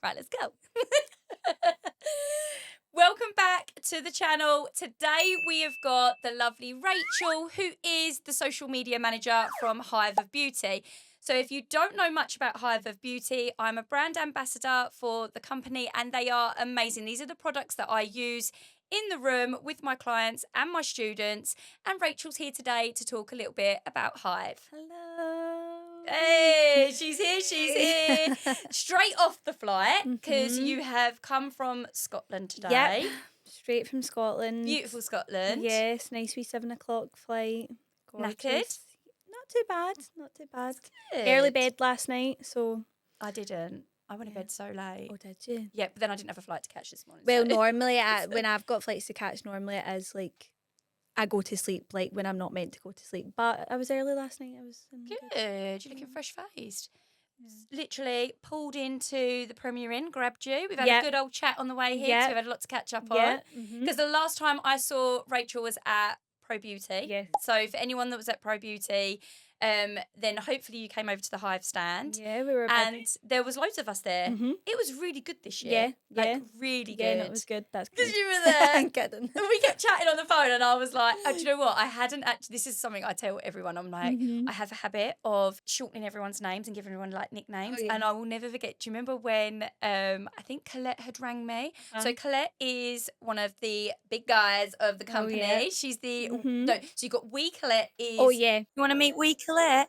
Right, let's go. Welcome back to the channel. Today we have got the lovely Rachel, who is the social media manager from Hive of Beauty. So if you don't know much about Hive of Beauty, I'm a brand ambassador for the company and they are amazing. These are the products that I use in the room with my clients and my students. And Rachel's here today to talk a little bit about Hive. Hello. Hey, she's here. Straight off the flight, because you have come from Scotland today. Yep, straight from Scotland. Beautiful Scotland. Yes, nice wee 7 o'clock flight. Gorgeous. Knackered? Not too bad. Good. Early bed last night, so... I didn't. I went to bed so late. Oh, did you? Yeah, but then I didn't have a flight to catch this morning. Well, so. normally, when I've got flights to catch, normally it is like... I go to sleep like when I'm not meant to go to sleep. But I was early last night. I was Good. You're looking fresh-faced. Literally pulled into the Premier Inn, grabbed you. We've had a good old chat on the way here, so we've had a lot to catch up on. Because the last time I saw Rachel was at Pro Beauty. Yes. So for anyone that was at Pro Beauty, then hopefully you came over to the Hive stand. Yeah, we were. And there was loads of us there. It was really good this year. Like, really good. Yeah, it was good. That's good. Because you were there. I'm kidding. And we kept chatting on the phone and I was like, oh, do you know what? I hadn't actually, this is something I tell everyone. I'm like, I have a habit of shortening everyone's names and giving everyone like nicknames. Oh, yeah. And I will never forget. Do you remember when I think Colette had rang me? So Colette is one of the big guys of the company. Oh, yeah. She's the, no, so you've got Wee Colette is. Oh, yeah. You want to meet Wee Colette?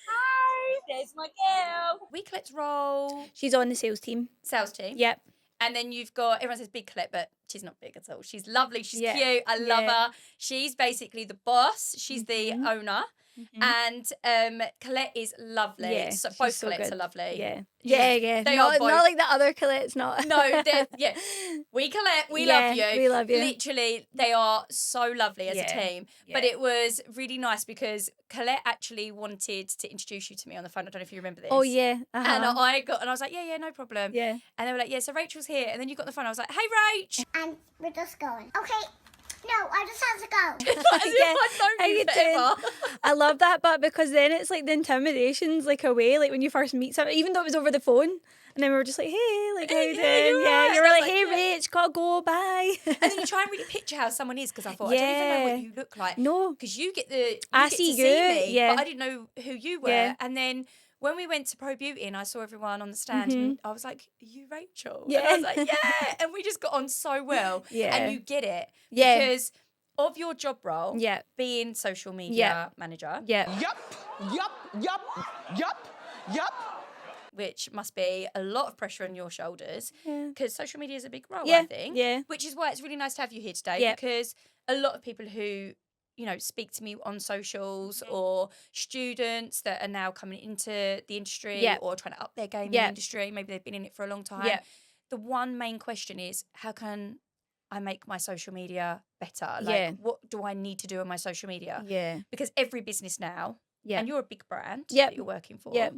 Hi, there's my girl. Wee Colette's role. She's on the sales team. Sales team. Yep. And then you've got, everyone says Big Colette, but she's not big at all. She's lovely. She's Yeah. cute. I love Yeah. her. She's basically the boss. She's the owner. And Colette is lovely. Yeah, So she's both so Colettes good. are lovely. Yeah. She's- Yeah. They not, are both. not like the other Colette's not. No, they're, yeah. We Colette, we love you. We love you. Literally, they are so lovely as a Yeah. team. But it was really nice because Colette actually wanted to introduce you to me on the phone. I don't know if you remember this. Oh, yeah. And I was like, yeah, no problem. Yeah. And they were like, yeah, so Rachel's here. And then you got on the phone. I was like, hey, Rach. And we're just going. Okay. No, I just have to go. As if I'd known How you you forever. doing? I love that, but because then it's like the intimidation's like away, like when you first meet someone, even though it was over the phone, and then we were just like, hey, like how you Yeah, doing? you're Yeah, right. you were I was like, hey, Rach, gotta go, bye. And then you try and really picture how someone is because I thought, I don't even know what you look like. No. Because you get the, I get see to you, see me, yeah. but I didn't know who you were. Yeah. And then when we went to Pro Beauty and I saw everyone on the stand, and I was like, are you Rachel? Yeah. And I was like, yeah. And we just got on so well. Yeah. And you get it. Yeah. Because of your job role, Yeah. being social media manager, Yeah. Yup. which must be a lot of pressure on your shoulders Yeah. because social media is a big role, Yeah, I think. yeah. Which is why it's really nice to have you here today Yeah. because a lot of people who, you know, speak to me on socials or students that are now coming into the industry Yeah. or trying to up their game in Yeah. the industry, maybe they've been in it for a long time. Yeah. The one main question is, how can I make my social media better? Like, Yeah. what do I need to do on my social media? Yeah. Because every business now, Yeah. and you're a big brand Yep. that you're working for. Yep.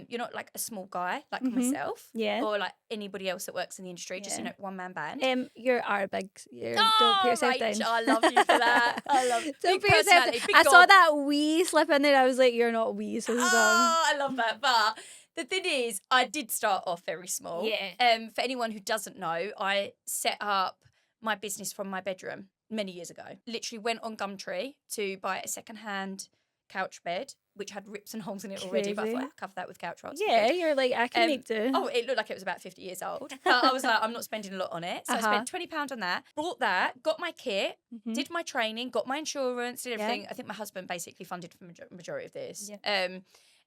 You're not like a small guy like myself, Yeah. or like anybody else that works in the industry, just Yeah. one man band. You are big. Don't Oh, put yourself Rach, down. I love you for that. I love Don't big put yourself down. personality, big I saw gob. that wee slip in there. I was like, you're not wee, so Oh, I love that. But the thing is, I did start off very small. Yeah. For anyone who doesn't know, I set up my business from my bedroom many years ago. Literally went on Gumtree to buy a second-hand couch bed, which had rips and holes in it already, but I thought Crazy. I'd cover that with couch rolls. Yeah, you're like, I can make do. Oh, it looked like it was about 50 years old. But I was like, I'm not spending a lot on it. So I spent £20 on that, bought that, got my kit, did my training, got my insurance, did everything. I think my husband basically funded for majority of this. Yeah.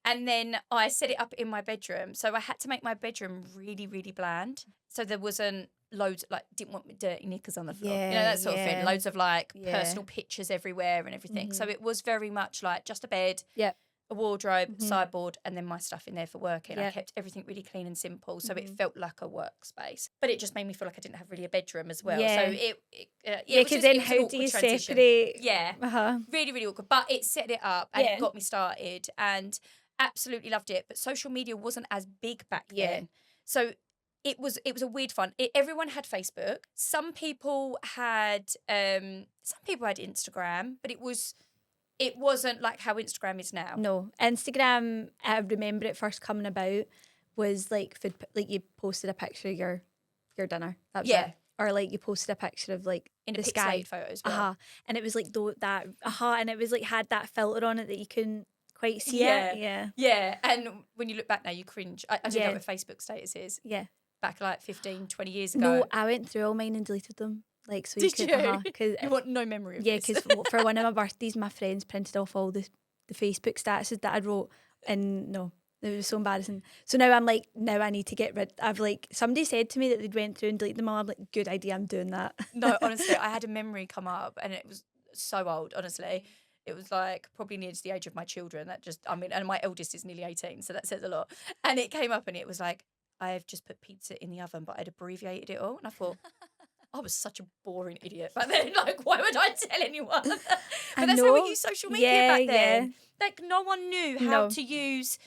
And then I set it up in my bedroom. So I had to make my bedroom really, really bland. So there wasn't loads, like, didn't want dirty knickers on the floor. You know, that sort of thing. Loads of, like, personal pictures everywhere and everything. So it was very much like just a bed, Yep. a wardrobe, sideboard, and then my stuff in there for working. I Yeah. kept everything really clean and simple, so it felt like a workspace. But it just made me feel like I didn't have really a bedroom as well. Yeah. So Yeah, was because just- then it was an how do awkward you transition. separate? Yeah, Uh-huh. really, really awkward. But it set it up and Yeah. it got me started and absolutely loved it. But social media wasn't as big back Yeah. then. So it was a weird fun. Everyone had Facebook. Some people had Instagram, but it wasn't like how Instagram is now. No, Instagram, I remember it first coming about was like food, like you posted a picture of your dinner. That was Yeah. it. Or like you posted a picture of like In a the sky. pixelated photo as well. And it was like and it was like had that filter on it that you couldn't quite see Yeah. it. Yeah. Yeah, and when you look back now, you cringe. I did Yeah. that with Facebook statuses Yeah. back like 15, 20 years ago. No, I went through all mine and deleted them. Like so Did you you? could, cause You want no memory of yeah, this. because for one of my birthdays, my friends printed off all the Facebook statuses that I wrote, and no, it was so embarrassing. So now I'm like, now I need to get rid. I've like somebody said to me that they'd went through and deleted them all. I'm like, good idea, I'm doing that. No, honestly, I had a memory come up and it was so old, honestly. It was like probably near to the age of my children. And my eldest is nearly 18, so that says a lot. And it came up and it was like, I've just put pizza in the oven, but I'd abbreviated it all. And I thought, I was such a boring idiot back then. Like, why would I tell anyone? But that's how we used social media back then. Like, no one knew how to use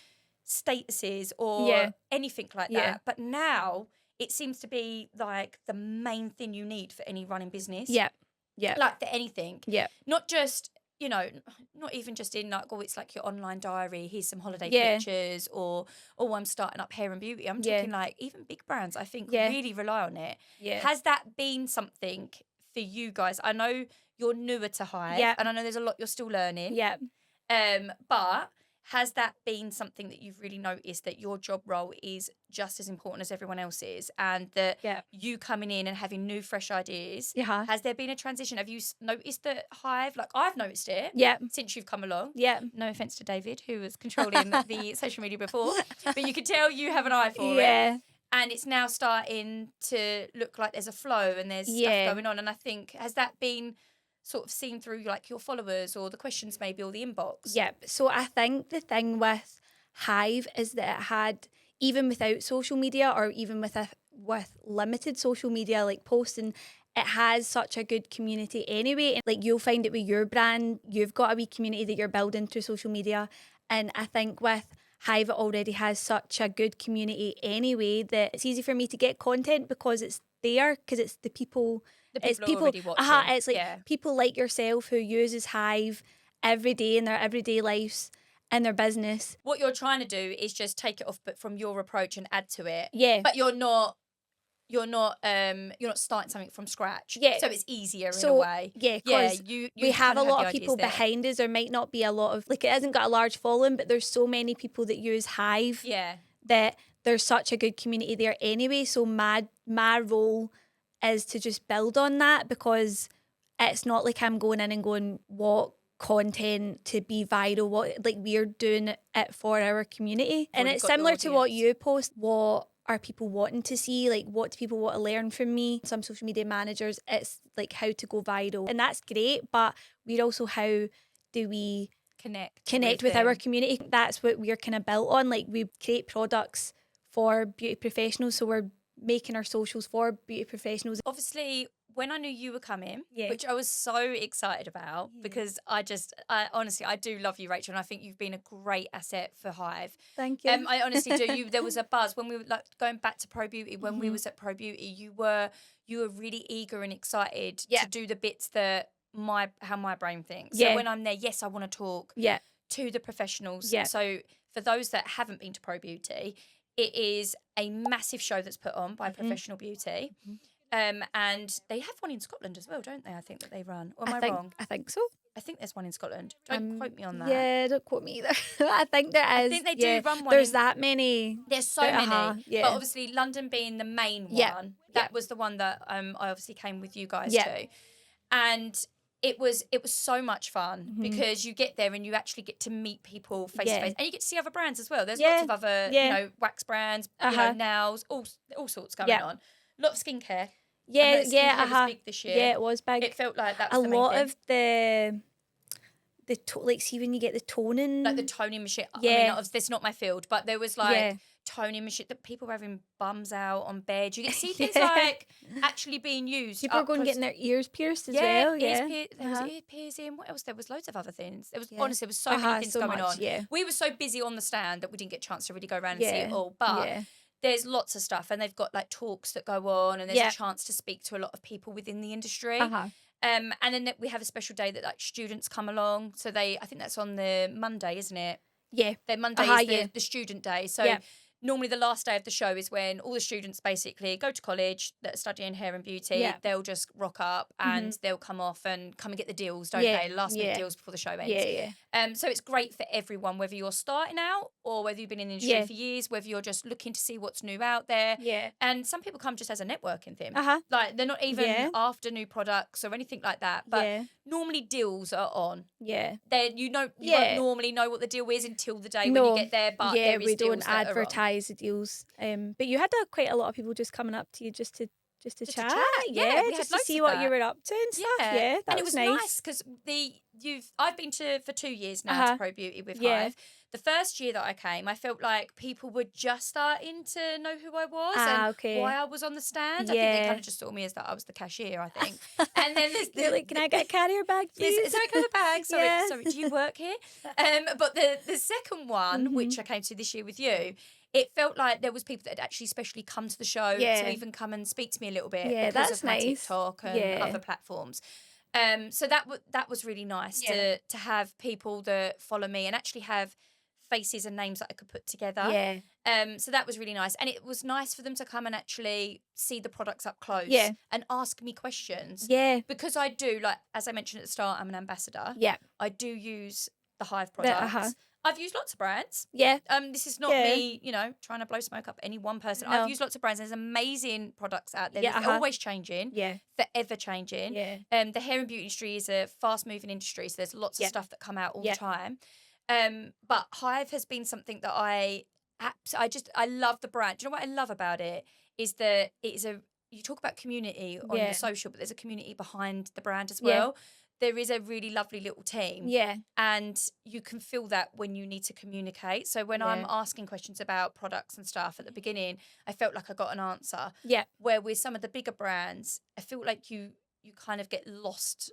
statuses or anything like that. But now it seems to be like the main thing you need for any running business. Yeah. Yeah. Like for anything. Yeah. Not just, not even just in like, it's like your online diary, here's some holiday pictures, or, I'm starting up hair and beauty. I'm talking like even big brands, I think, really rely on it. Yeah. Has that been something for you guys? I know you're newer to Hive, and I know there's a lot you're still learning. Yeah. But has that been something that you've really noticed that your job role is just as important as everyone else's, and that you coming in and having new, fresh ideas? Yeah. Has there been a transition? Have you noticed that Hive? Like I've noticed it. Since you've come along. Yeah. No offense to David, who was controlling the social media before, but you can tell you have an eye for it. And it's now starting to look like there's a flow and there's stuff going on. And I think, has that been sort of seen through like your followers or the questions maybe or the inbox? Yep. So I think the thing with Hive is that it had, even without social media or even with limited social media like posting, it has such a good community anyway. And like you'll find it with your brand, you've got a wee community that you're building through social media. And I think with Hive, it already has such a good community anyway that it's easy for me to get content because it's there, because it's the people. It's people already watching. It's like people like yourself who uses Hive every day in their everyday lives and their business. What you're trying to do is just take it off, but from your approach and add to it. Yeah. But you're not starting something from scratch. Yeah. So it's easier in a way. Yeah, because we have a lot of people behind us. There might not be a lot of, like, it hasn't got a large following, but there's so many people that use Hive. Yeah. That there's such a good community there anyway. So my role is to just build on that, because it's not like I'm going in and going, what content to be viral, what, like, we're doing it for our community. And it's similar to what you post. What are people wanting to see? Like, what do people want to learn from me? Some social media managers, it's like how to go viral, and that's great, but we're also, how do we connect with our community? That's what we're kind of built on. Like, we create products for beauty professionals, so we're making our socials for beauty professionals. Obviously, when I knew you were coming, which I was so excited about, because I honestly, I do love you, Rachel, and I think you've been a great asset for Hive. Thank you. I honestly do. There was a buzz when we were like going back to Pro Beauty. When we was at Pro Beauty, you were really eager and excited to do the bits that how my brain thinks. So when I'm there, yes, I want to talk to the professionals. So for those that haven't been to Pro Beauty, it is a massive show that's put on by Professional Beauty. And they have one in Scotland as well, don't they? I think that they run. Or am I wrong? I think so. I think there's one in Scotland. Don't quote me on that. Yeah, don't quote me either. I think there is. I think they do run one. There's that many. There's so many. But obviously London being the main one, that was the one that I obviously came with you guys to. And it was so much fun because you get there and you actually get to meet people face to face, and you get to see other brands as well. There's lots of other wax brands, nails, all sorts going on. A lot of skincare. Skincare was big this year. Yeah, it was big. It felt like that was a lot of the like, see when you get the toning, like the toning machine. I mean, it's not my field, but there was like toning machine that people were having bums out on bed. You get to see things like actually being used. People were going getting their ears pierced as well. There was ear piercing. What else? There was loads of other things. Honestly, there was so many things going on. Yeah. We were so busy on the stand that we didn't get a chance to really go around and see it all. But there's lots of stuff, and they've got like talks that go on, and there's a chance to speak to a lot of people within the industry. And then we have a special day that like students come along. So I think that's on the Monday, isn't it? Yeah. The Monday is the student day. So normally the last day of the show is when all the students basically go to college that are studying hair and beauty. Yeah. They'll just rock up and they'll come off and come and get the deals, don't Yeah, they? Last minute yeah. deals before the show ends. Yeah. So it's great for everyone, whether you're starting out or whether you've been in the industry Yeah. for years, whether you're just looking to see what's new out there. Yeah. And some people come just as a networking thing. Uh-huh. Like they're not even Yeah. after new products or anything like that. But Yeah. normally deals are on. Yeah. Then you won't normally know what the deal is until the day when you get there. But yeah, there is we deals don't that are on. advertise the deals. But you had quite a lot of people just coming up to you just to chat. Yeah, we had just to loads see of what that. you were up to and stuff. Yeah, that and it was was nice because I've been for 2 years now to Pro Beauty with Hive. The first year that I came, I felt like people were just starting to know who I was and why I was on the stand. I think they kind of just saw me as that I was the cashier, I think. And then they're like, can I get a carrier bag, please? Is there a carrier bag? Sorry, do you work here? But the second one, which I came to this year with you, it felt like there was people that had actually specially come to the show to even come and speak to me a little bit because that's of my nice. TikTok and other platforms. So that was really nice to have people that follow me and actually have faces and names that I could put together. Yeah. So that was really nice. And it was nice for them to come and actually see the products up close and ask me questions. Yeah. Because I do, like, as I mentioned at the start, I'm an ambassador. Yeah. I do use the Hive products. I've used lots of brands. Yeah. This is not me, trying to blow smoke up any one person. No. I've used lots of brands. There's amazing products out there. Yeah, They're always changing. Yeah. Forever changing. Yeah. The hair and beauty industry is a fast-moving industry, so there's lots of stuff that come out all the time. But Hive has been something that I love the brand. Do you know what I love about it? Is that it is you talk about community on the social, but there's a community behind the brand as well. There is a really lovely little team. Yeah. And you can feel that when you need to communicate. So when I'm asking questions about products and stuff at the beginning, I felt like I got an answer. Yeah. Where with some of the bigger brands, I feel like you kind of get lost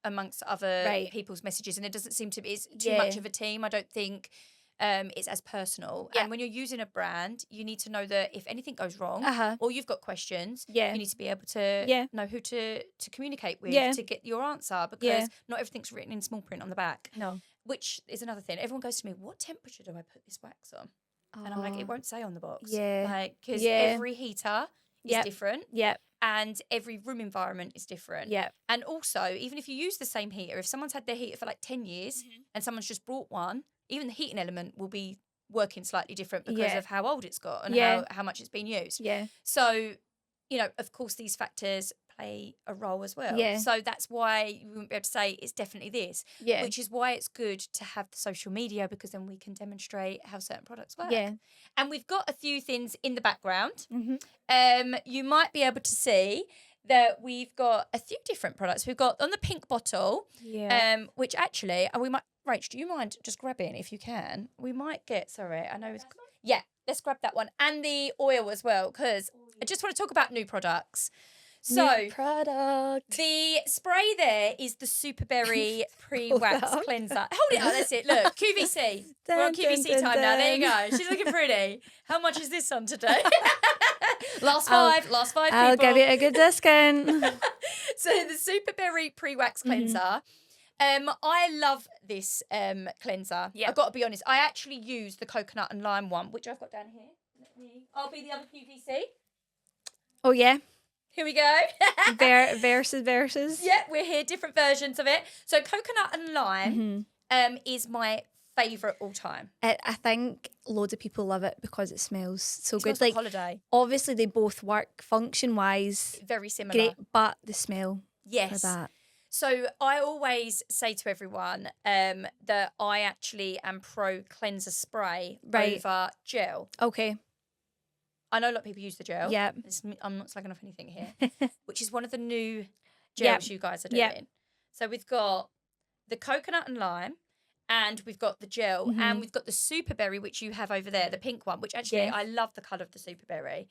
amongst other people's messages, and it doesn't seem to be it's too much of a team. I don't think it's as personal. And when you're using a brand, you need to know that if anything goes wrong or you've got questions, you need to be able to know who to communicate with to get your answer, because not everything's written in small print on the back. No. Which is another thing. Everyone goes to me, what temperature do I put this wax on? And I'm like, it won't say on the box. Yeah. Like, because every heater is different. Yeah. And every room environment is different. Yeah. And also, even if you use the same heater, if someone's had their heater for like 10 years and someone's just brought one, even the heating element will be working slightly different because of how old it's got and how much it's been used. Yeah. So, of course, these factors play a role as well. Yeah. So that's why you wouldn't be able to say it's definitely this. Yeah. Which is why it's good to have the social media, because then we can demonstrate how certain products work. Yeah. And we've got a few things in the background. Mm-hmm. You might be able to see that we've got a few different products. We've got on the pink bottle, which actually, and we might, Rach, do you mind just grabbing if you can? We might get, sorry, I know it's, let's grab that one. And the oil as well, because I just want to talk about new products. So, new product. The spray there is the Superberry Pre-Wax Cleanser. Hold it up, that's it. Look, QVC. We're on QVC time now. There you go. She's looking pretty. How much is this on today? last five I'll people. give you a good discount. So the Superberry Pre-Wax Cleanser. I love this cleanser. Yeah. I've got to be honest. I actually use the coconut and lime one, which I've got down here. I'll be the other QVC. Oh, yeah. Here we go. Versus. Yeah, we're here, different versions of it. So coconut and lime is my favourite all time. I think loads of people love it because it smells so good. Smells like holiday. Obviously, they both work function-wise. Very similar. Great, but the smell yes. for that. So I always say to everyone that I actually am pro cleanser spray over gel. Okay. I know a lot of people use the gel. Yeah. I'm not slagging off anything here, which is one of the new gels you guys are doing. Yep. So we've got the coconut and lime, and we've got the gel, and we've got the Superberry, which you have over there, the pink one, which actually I love the colour of the Superberry.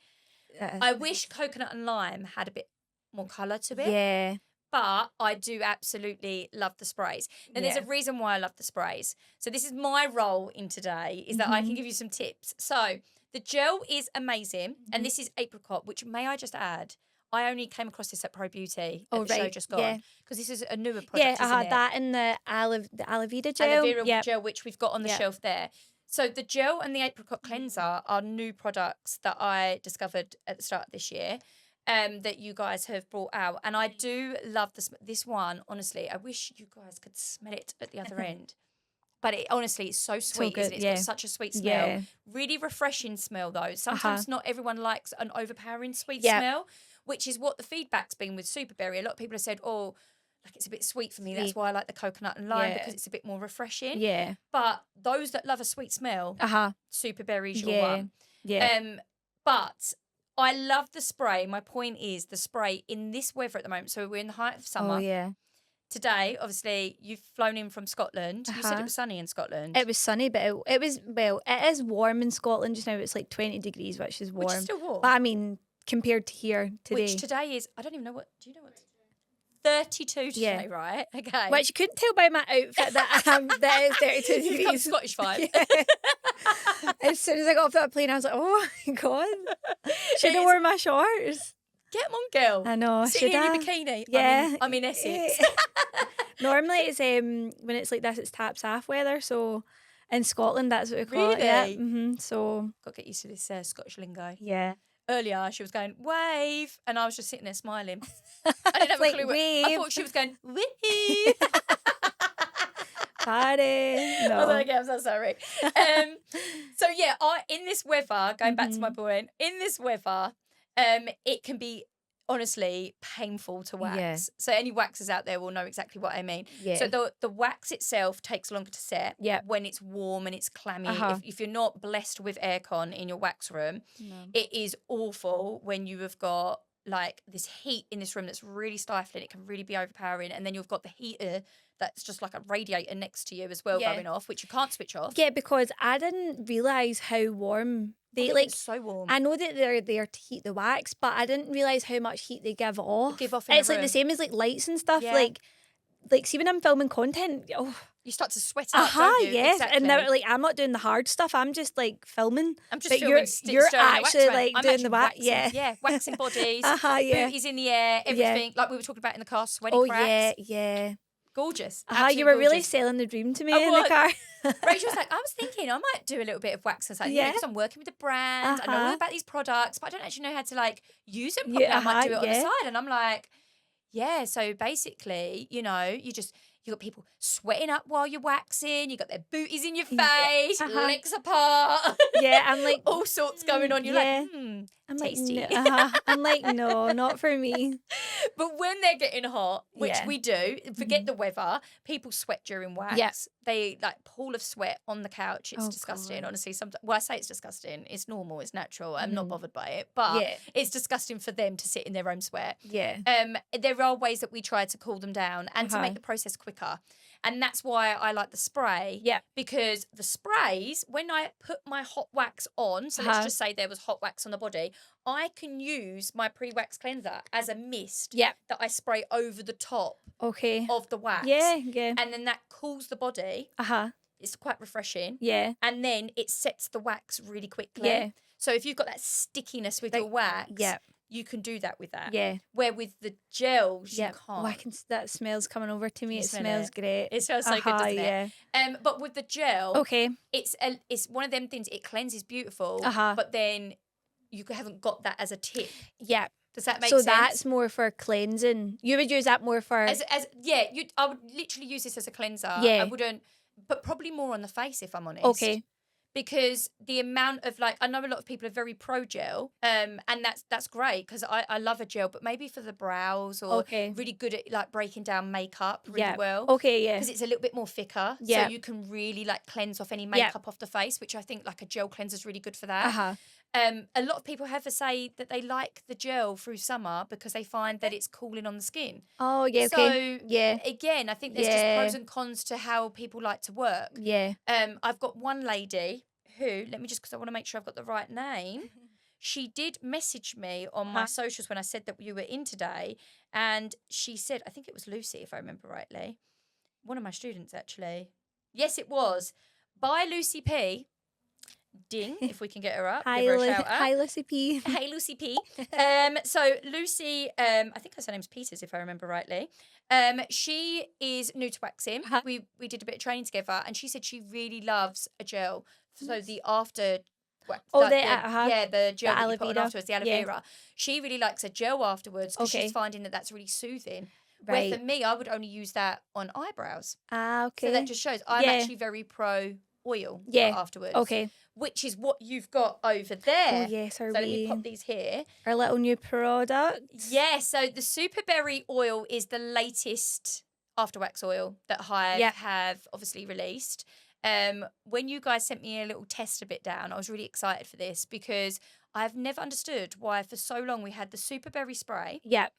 I wish coconut and lime had a bit more colour to it. Yeah. But I do absolutely love the sprays. And there's a reason why I love the sprays. So this is my role in today, is that I can give you some tips. So the gel is amazing. And this is apricot, which, may I just add, I only came across this at Pro Beauty at the show just gone. Because this is a newer product, I isn't had it? that in the aloe vera gel. Aloe vera gel, which we've got on the shelf there. So the gel and the apricot cleanser are new products that I discovered at the start of this year. That you guys have brought out, and I do love this one. Honestly, I wish you guys could smell it at the other end. But it honestly, it's so sweet, good, isn't it? It's got such a sweet smell. Yeah. Really refreshing smell, though. Sometimes not everyone likes an overpowering sweet Yeah. smell, which is what the feedback's been with Superberry. A lot of people have said, oh, like it's a bit sweet for me. That's why I like the coconut and lime, because it's a bit more refreshing. Yeah. But those that love a sweet smell, Superberry's your one. Yeah. But I love the spray. My point is the spray in this weather at the moment. So we're in the height of summer. Oh, yeah. Today, obviously, you've flown in from Scotland. You said it was sunny in Scotland. It was sunny, but it was, well, it is warm in Scotland just now. It's like 20 degrees, which is warm. Which is still warm. But I mean, compared to here today. Which today is, I don't even know what, do you know what? 32 today, right? Okay. Which you couldn't tell by my outfit that is 32 You've got degrees. Scottish vibe. Yeah. As soon as I got off that plane, I was like, oh my God. Should have worn my shorts. Get them on, girl. I know. Sitting Should in I? your bikini. Yeah. I'm in Essex. Normally it's when it's like this, it's taps half weather. So in Scotland, that's what we call it. Yeah. Really? So Got to get used to this Scottish lingo. yeah. Earlier, she was going, wave, and I was just sitting there smiling. I didn't have a clue. Wave. I thought she was going, wee. Party. No. I was like, yeah, I'm so sorry. So yeah, in this weather, going back to my point, in this weather, it can be honestly painful to wax. Yeah. So any waxers out there will know exactly what I mean. Yeah. So the wax itself takes longer to set Yeah. when it's warm and it's clammy. If you're not blessed with aircon in your wax room, it is awful when you have got like this heat in this room that's really stifling. It can really be overpowering. And then you've got the heater that's just like a radiator next to you as well going off, which you can't switch off. Yeah, because I didn't realise how warm they like. It's so warm. I know that they're there to heat the wax, but I didn't realise how much heat they give off. In it's a like the room. same as like lights and stuff. Yeah. Like see when I'm filming content, You start to sweat out, don't you? yes. Exactly. And now like I'm not doing the hard stuff. I'm just like filming. I'm just but filming. you're stirring the wax actually around. like I'm doing actually the wax. waxing, Yeah. waxing bodies. Yeah. Booties in the air, everything. Like we were talking about in the car, sweaty Oh cracks. yeah. Gorgeous. You Absolutely were really gorgeous. selling the dream to me I in the was. car. Rachel was like, I was thinking I might do a little bit of wax or something. Yeah, Yeah. because I'm working with a brand. I know all about these products, but I don't actually know how to like use them properly. Yeah, I might do it on the yeah. side. And I'm like, yeah. So basically, you got people sweating up while you're waxing. You got their booties in your face, legs apart. Yeah, I'm like all sorts going on. You're like, I'm tasty. like, I'm like, no, not for me. But when they're getting hot, which Yeah. we do, forget the weather, people sweat during wax. Yeah. They like pool of sweat on the couch. It's Oh, disgusting, God. honestly. I say it's disgusting. It's normal. It's natural. I'm not bothered by it. But Yeah. it's disgusting for them to sit in their own sweat. Yeah. There are ways that we try to cool them down and to make the process quicker. And that's why I like the spray. Yeah. Because the sprays, when I put my hot wax on, so let's just say there was hot wax on the body, I can use my pre-wax cleanser as a mist that I spray over the top Okay. of the wax. Yeah. And then that cools the body. It's quite refreshing. Yeah. And then it sets the wax really quickly. Yeah. So if you've got that stickiness with your wax, yeah. you can do that with that. Yeah. Where with the gels, you Yeah. can't. Oh, that smell's coming over to me. You It smell smells it? great. It smells so good, doesn't it? Yeah. But with the gel, Okay. it's one of them things. It cleanses beautiful, but then you haven't got that as a tip. Yeah. Does that make So sense? that's more for cleansing. You would use that more for. I would literally use this as a cleanser. Yeah. I wouldn't, but probably more on the face if I'm honest. Okay. Because the amount of I know a lot of people are very pro gel, and that's great because I love a gel, but maybe for the brows or really good at breaking down makeup really well. Okay, yeah. Because it's a little bit more thicker, Yeah. so you can really cleanse off any makeup off the face, which I think a gel cleanser is really good for that. A lot of people have to say that they like the gel through summer because they find that it's cooling on the skin. Oh, yeah, okay. So, yeah. again, I think there's just pros and cons to how people like to work. Yeah. I've got one lady who, because I want to make sure I've got the right name. She did message me on my socials when I said that you were in today. And she said, I think it was Lucy, if I remember rightly. One of my students, actually. Yes, it was. By Lucy P. Ding, if we can get her up. Give her a shout out. Hi, Lucy P. Hey, Lucy P. So Lucy, I think her surname's Peters, if I remember rightly. She is new to waxing. We did a bit of training together, and she said she really loves a gel So the after. Oh, the gel that aloe you put on vera. afterwards, the aloe Yeah. vera. She really likes a gel afterwards because Okay. she's finding that that's really soothing. Right. Where for me, I would only use that on eyebrows. Okay. So that just shows I'm Yeah. actually very pro oil Yeah. afterwards. Okay. Which is what you've got over there. Oh yes, So let me pop these here. our little new product? Yeah, so the Super Berry oil is the latest after wax oil that Hive have obviously released. When you guys sent me a little test a bit down, I was really excited for this because I've never understood why for so long we had the Super Berry spray, Yep.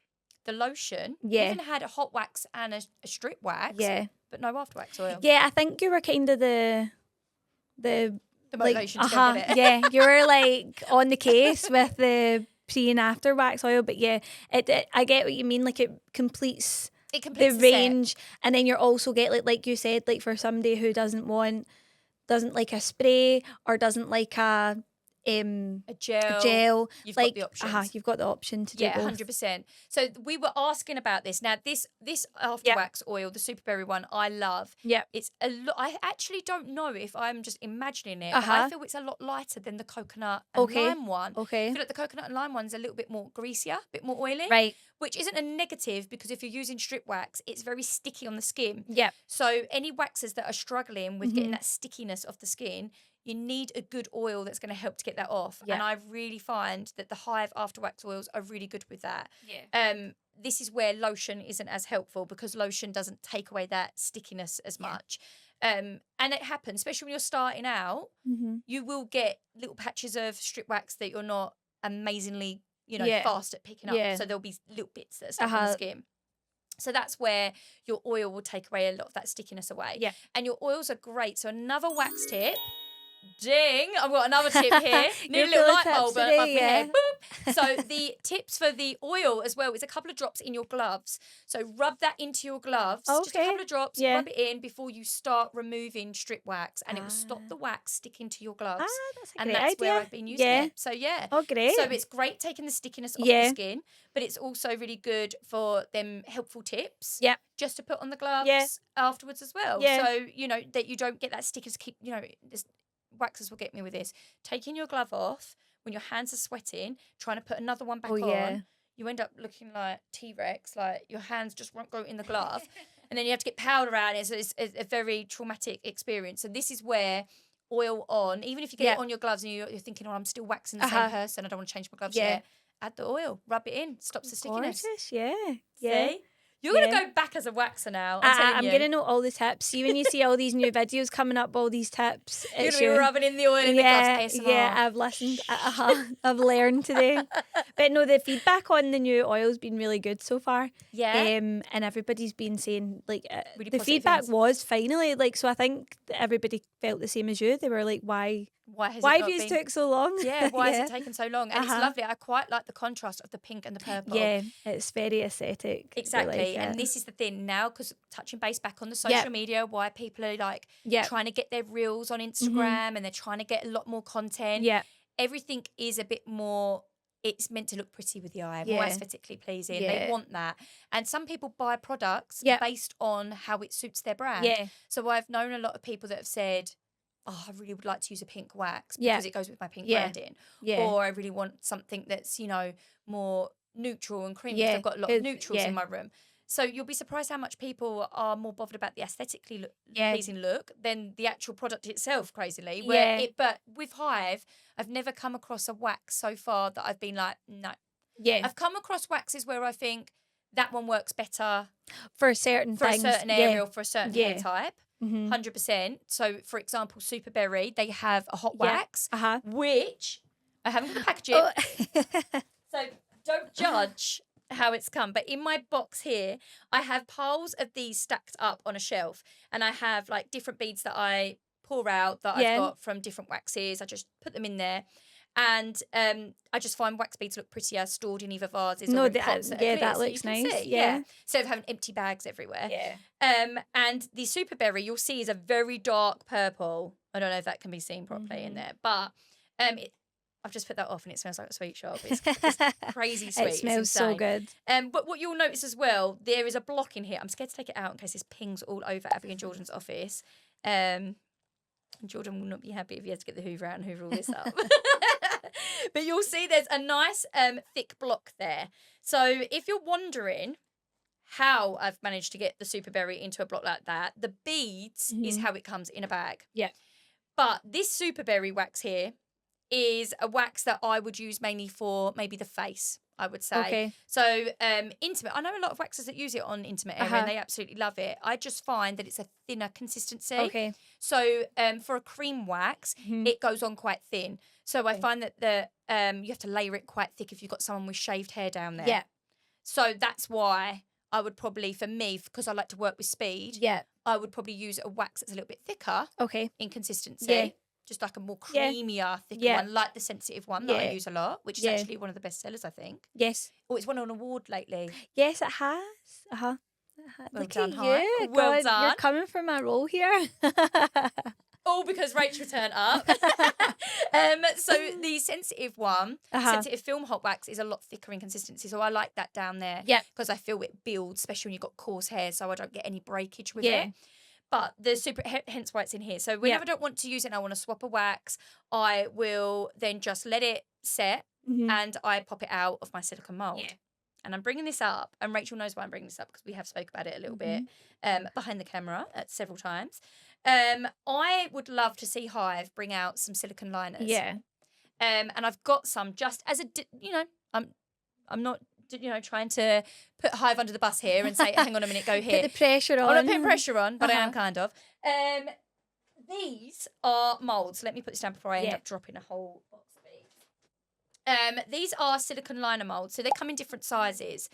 the lotion, Yeah. even had a hot wax and a strip wax, Yeah. but no after wax oil. Yeah, I think you were kind of the The motivation to go get it. Yeah, you were like on the case with the pre and after wax oil, but yeah, it I get what you mean. Like it completes It completes the the set. range, and then you're also get like you said, like for somebody who doesn't like a spray or doesn't like a gel. You've like, got the options. You've got the option to do Yeah, both. 100%. So we were asking about this. Now, this after wax oil, the Super Berry one, I love. Yeah. It's a lot. I actually don't know if I'm just imagining it, but I feel it's a lot lighter than the coconut and lime one. Okay. I feel like the coconut and lime one's a little bit more greasier, a bit more oily. Right. Which isn't a negative because if you're using strip wax, it's very sticky on the skin. Yeah. So any waxers that are struggling with getting that stickiness off the skin, you need a good oil that's going to help to get that off. Yeah. And I really find that the Hive after wax oils are really good with that. Yeah. This is where lotion isn't as helpful because lotion doesn't take away that stickiness as much. And it happens, especially when you're starting out, you will get little patches of strip wax that you're not amazingly, fast at picking up. Yeah. So there'll be little bits that are stuck on the skin. So that's where your oil will take away a lot of that stickiness away. Yeah. And your oils are great. So another wax tip. Ding! I've got another tip here. Need a little light bulb above my head. Boop. So the tips for the oil as well is a couple of drops in your gloves. So rub that into your gloves. Just a couple of drops. Yeah. Rub it in before you start removing strip wax, and it will stop the wax sticking to your gloves. That's a and great that's idea. where I've been using it. So yeah. Oh, great. So it's great taking the stickiness off the skin, but it's also really good for them helpful tips. Yep. Just to put on the gloves afterwards as well. Yeah. So, that you don't get that stickiness. Waxers will get me with this. Taking your glove off when your hands are sweating, trying to put another one back on, you end up looking like T-Rex, like your hands just won't go in the glove. And then you have to get powder around it. So it's a very traumatic experience. So this is where oil on, even if you get it on your gloves and you're thinking, I'm still waxing the same person, I don't want to change my gloves yet. Add the oil, rub it in, stops the stickiness. Gorgeous, yeah. See? You're going to go back as a waxer now. I'm going to know all the tips. See, when you see all these new videos coming up, all these tips. You're going to be rubbing in the oil in the gloves. ASMR. Yeah, I've listened. I've learned today. But no, the feedback on the new oil's been really good so far. Yeah. And everybody's been saying, like, really the feedback was finally, like, so I think that everybody felt the same as you. They were like, why have you took so long? Yeah, why has it taken so long? And it's lovely. I quite like the contrast of the pink and the purple. Yeah, it's very aesthetic. Exactly. Like and this is the thing now, because touching base back on the social media, why people are like trying to get their reels on Instagram and they're trying to get a lot more content. Yeah. Everything is a bit more, it's meant to look pretty with the eye, more aesthetically pleasing. Yeah. They want that. And some people buy products based on how it suits their brand. Yeah. So I've known a lot of people that have said, I really would like to use a pink wax because it goes with my pink branding. Yeah. Or I really want something that's, more neutral and creamy because I've got a lot of neutrals in my room. So you'll be surprised how much people are more bothered about the aesthetically pleasing look than the actual product itself, crazily. But with Hive, I've never come across a wax so far that I've been like, no. Yeah. I've come across waxes where I think that one works better for certain for things. a certain area or for a certain hair type. Mm-hmm. 100%. So, for example, Super Berry, they have a hot wax, which I haven't got the packaging. So don't judge how it's come. But in my box here, I have piles of these stacked up on a shelf. And I have like different beads that I pour out that I've got from different waxes. I just put them in there. And I just find wax beads look prettier stored in either vases or in pots that are clear, that so you looks can nice. see. Yeah. Instead of having empty bags everywhere. Yeah. And the Super Berry, you'll see, is a very dark purple. I don't know if that can be seen properly in there. But I've just put that off and it smells like a sweet shop. It's crazy sweet. It smells so good. But what you'll notice as well, there is a block in here. I'm scared to take it out in case this pings all over Abby and Jordan's office. Jordan will not be happy if he has to get the Hoover out and hoover all this up. But you'll see there's a nice thick block there. So if you're wondering how I've managed to get the Super Berry into a block like that, the beads is how it comes in a bag. Yeah. But this Super Berry wax here is a wax that I would use mainly for maybe the face, I would say. Okay. So intimate, I know a lot of waxers that use it on intimate area and they absolutely love it. I just find that it's a thinner consistency. Okay. So for a cream wax, it goes on quite thin. So I find that you have to layer it quite thick if you've got someone with shaved hair down there. Yeah. So that's why I would probably, for me, because I like to work with speed, I would probably use a wax that's a little bit thicker in consistency. Yeah. Just like a more creamier, thicker one, like the sensitive one that I use a lot, which is actually one of the best sellers, I think. Yes. Oh, it's won an award lately. Yes, it has. Well Look done, at Hive. you. Well God, done. You're coming for my role here. All because Rachel turned up. So the sensitive one, sensitive film hot wax, is a lot thicker in consistency. So I like that down there. Yeah. Because I feel it builds, especially when you've got coarse hair, so I don't get any breakage with it. But the super, hence why it's in here. So whenever I don't want to use it and I want to swap a wax, I will then just let it set and I pop it out of my silicone mould. Yeah. And I'm bringing this up, and Rachel knows why I'm bringing this up because we have spoke about it a little bit behind the camera several times. I would love to see Hive bring out some silicone liners. Yeah. And I've got some just as a, I'm not, trying to put Hive under the bus here and say, hang on a minute, go here. Put the pressure on. I'm not putting pressure on, but I am kind of. These are moulds. Let me put this down before I end up dropping a whole box of these. These are silicone liner moulds. So they come in different sizes.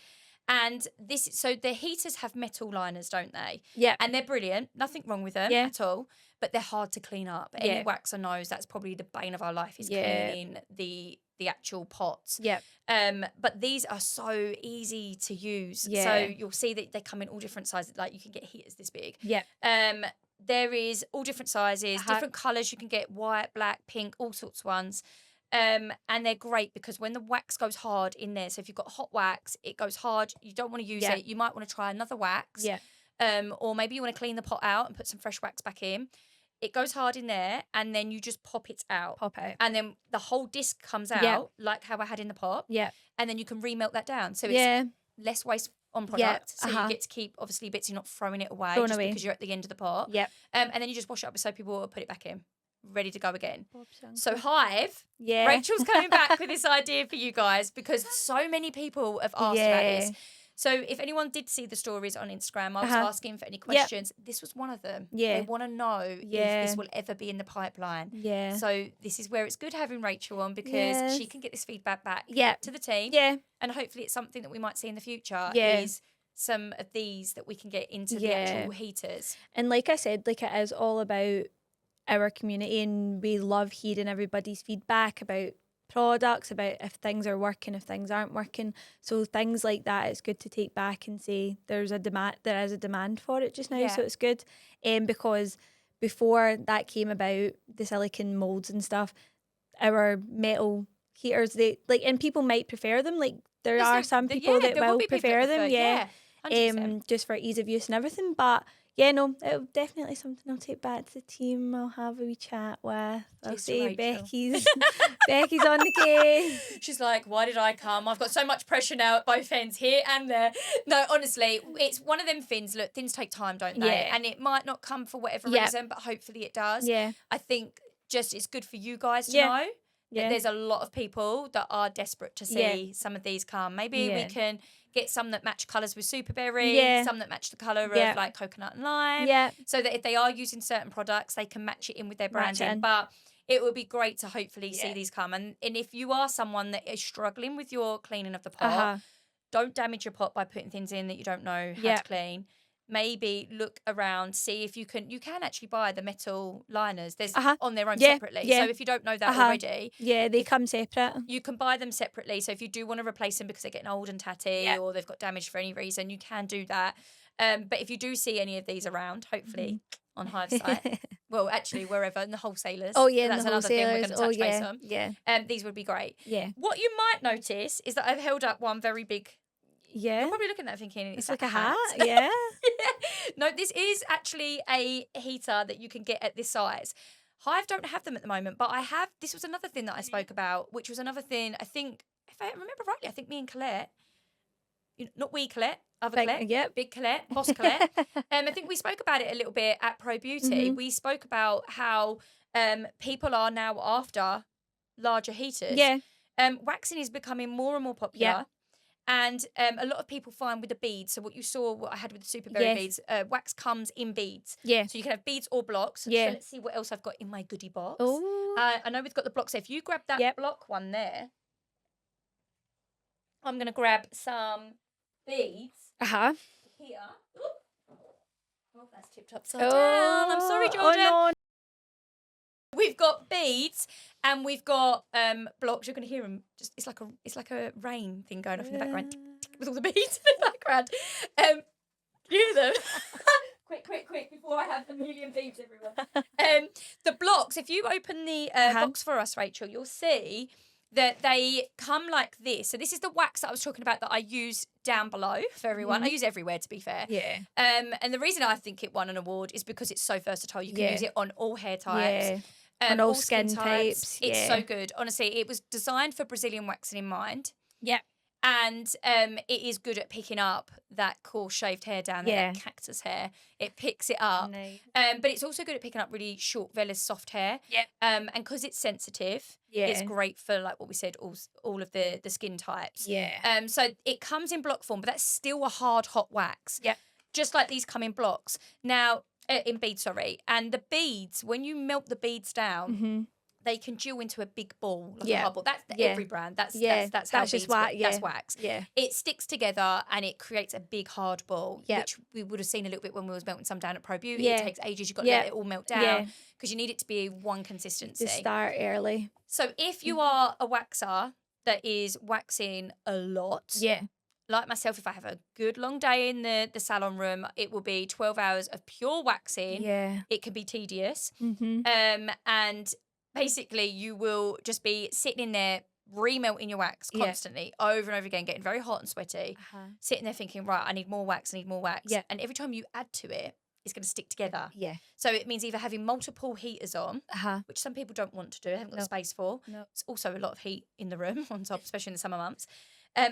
And so the heaters have metal liners, don't they? Yeah. And they're brilliant. Nothing wrong with them at all. But they're hard to clean up. Any waxer knows that's probably the bane of our life is cleaning the actual pots. Yeah. But these are so easy to use. Yeah. So you'll see that they come in all different sizes. Like you can get heaters this big. Yeah. There is all different sizes, different colours. You can get white, black, pink, all sorts of ones. And they're great because when the wax goes hard in there, so if you've got hot wax, it goes hard. You don't want to use it. You might want to try another wax. Yeah. Or maybe you want to clean the pot out and put some fresh wax back in. It goes hard in there, and then you just pop it out. Pop out. And then the whole disc comes out, like how I had in the pot. Yeah. And then you can remelt that down. So it's less waste on product. So you get to keep, obviously, bits you're not throwing it away because you're at the end of the pot. Yeah. And then you just wash it up with soapy water, put it back in, ready to go again. So Hive, Rachel's coming back with this idea for you guys because so many people have asked about this. So if anyone did see the stories on Instagram, I was asking for any questions. This was one of them. Yeah. They want to know if this will ever be in the pipeline. Yeah. So this is where it's good having Rachel on because she can get this feedback back to the team. Yeah. And hopefully it's something that we might see in the future is some of these that we can get into the actual heaters. And like I said, like it is all about our community and we love hearing everybody's feedback about products, about if things are working, if things aren't working. So things like that, it's good to take back and say there is a demand for it just now. So it's good. Because before that came about, the silicone molds and stuff, our metal heaters, and people might prefer them. Like there are some people that will prefer them. 100%. Just for ease of use and everything. But no, it'll definitely something I'll take back to the team. I'll have a wee chat with. I'll say Becky's on the case. She's like, why did I come? I've got so much pressure now at both ends, here and there. No, honestly, it's one of them things. Look, things take time, don't they? Yeah. And it might not come for whatever reason, but hopefully it does. Yeah. I think just it's good for you guys to know that there's a lot of people that are desperate to see some of these come. Maybe we can get some that match colours with Super Berry, some that match the colour of like coconut and lime. So that if they are using certain products, they can match it in with their branding. But it would be great to hopefully see these come. And if you are someone that is struggling with your cleaning of the pot, don't damage your pot by putting things in that you don't know how to clean. Maybe look around, see if you can actually buy the metal liners. There's on their own separately. So if you don't know that already. Yeah, they come separate. You can buy them separately. So if you do want to replace them because they're getting old and tatty or they've got damage for any reason, you can do that. But if you do see any of these around, hopefully on Hive's site, well, actually wherever, in the wholesalers. Oh yeah, that's the another thing we're going to touch base on. Yeah. These would be great. Yeah. What you might notice is that I've held up one very big. Yeah. You're probably looking at that thinking it's like a hat. Yeah. No, this is actually a heater that you can get at this size. Hive don't have them at the moment, but I have. This was another thing that I spoke about, which was another thing. I think, if I remember rightly, I think me and Colette, not we Colette, other Colette, Yep. big Colette, boss Colette. I think we spoke about it a little bit at Pro Beauty. We spoke about how people are now after larger heaters. Yeah. Waxing is becoming more and more popular. Yep. And a lot of people find with the beads, so what you saw, what I had with the Super Berry beads, wax comes in beads. Yeah. So you can have beads or blocks. Yeah. So let's see what else I've got in my goodie box. Oh. I know we've got the blocks there. If you grab that block one there, I'm going to grab some beads here. Oh, that's tipped upside down. I'm sorry, Jordan. Oh, no. We've got beads and we've got blocks. You're going to hear them. It's like a rain thing going off in the background with all the beads in the background. Hear them. Quick, before I have a million beads everywhere. The blocks, if you open the box for us, Rachel, you'll see that they come like this. So this is the wax that I was talking about that I use down below for everyone. I use everywhere, to be fair. Yeah. And the reason I think it won an award is because it's so versatile. You can use it on all hair types. Yeah. On all skin types. It's so good. Honestly, it was designed for Brazilian waxing in mind. Yep. And it is good at picking up that coarse shaved hair down there, that cactus hair. It picks it up. Nice. But it's also good at picking up really short, vellus, soft hair. Yep. And because it's sensitive, it's great for, like what we said, all of the skin types. Yeah. So it comes in block form, but that's still a hard, hot wax. Yep. Just like these come in blocks. Now, in beads, sorry. And the beads, when you melt the beads down, they can duel into a big ball, like a hard ball. That's every brand. That's how just beads wax. work. That's wax. Yeah. It sticks together and it creates a big hard ball, which we would have seen a little bit when we was melting some down at Pro Beauty. It takes ages. You've got to let it all melt down because you need it to be one consistency. To start early. So if you are a waxer that is waxing a lot, like myself, if I have a good long day in the salon room, it will be 12 hours of pure waxing. Yeah. It can be tedious. And basically you will just be sitting in there remelting your wax constantly over and over again, getting very hot and sweaty, sitting there thinking, right, I need more wax. And every time you add to it, it's going to stick together. Yeah. So it means either having multiple heaters on, which some people don't want to do, haven't got the space for. It's also a lot of heat in the room on top, especially in the summer months.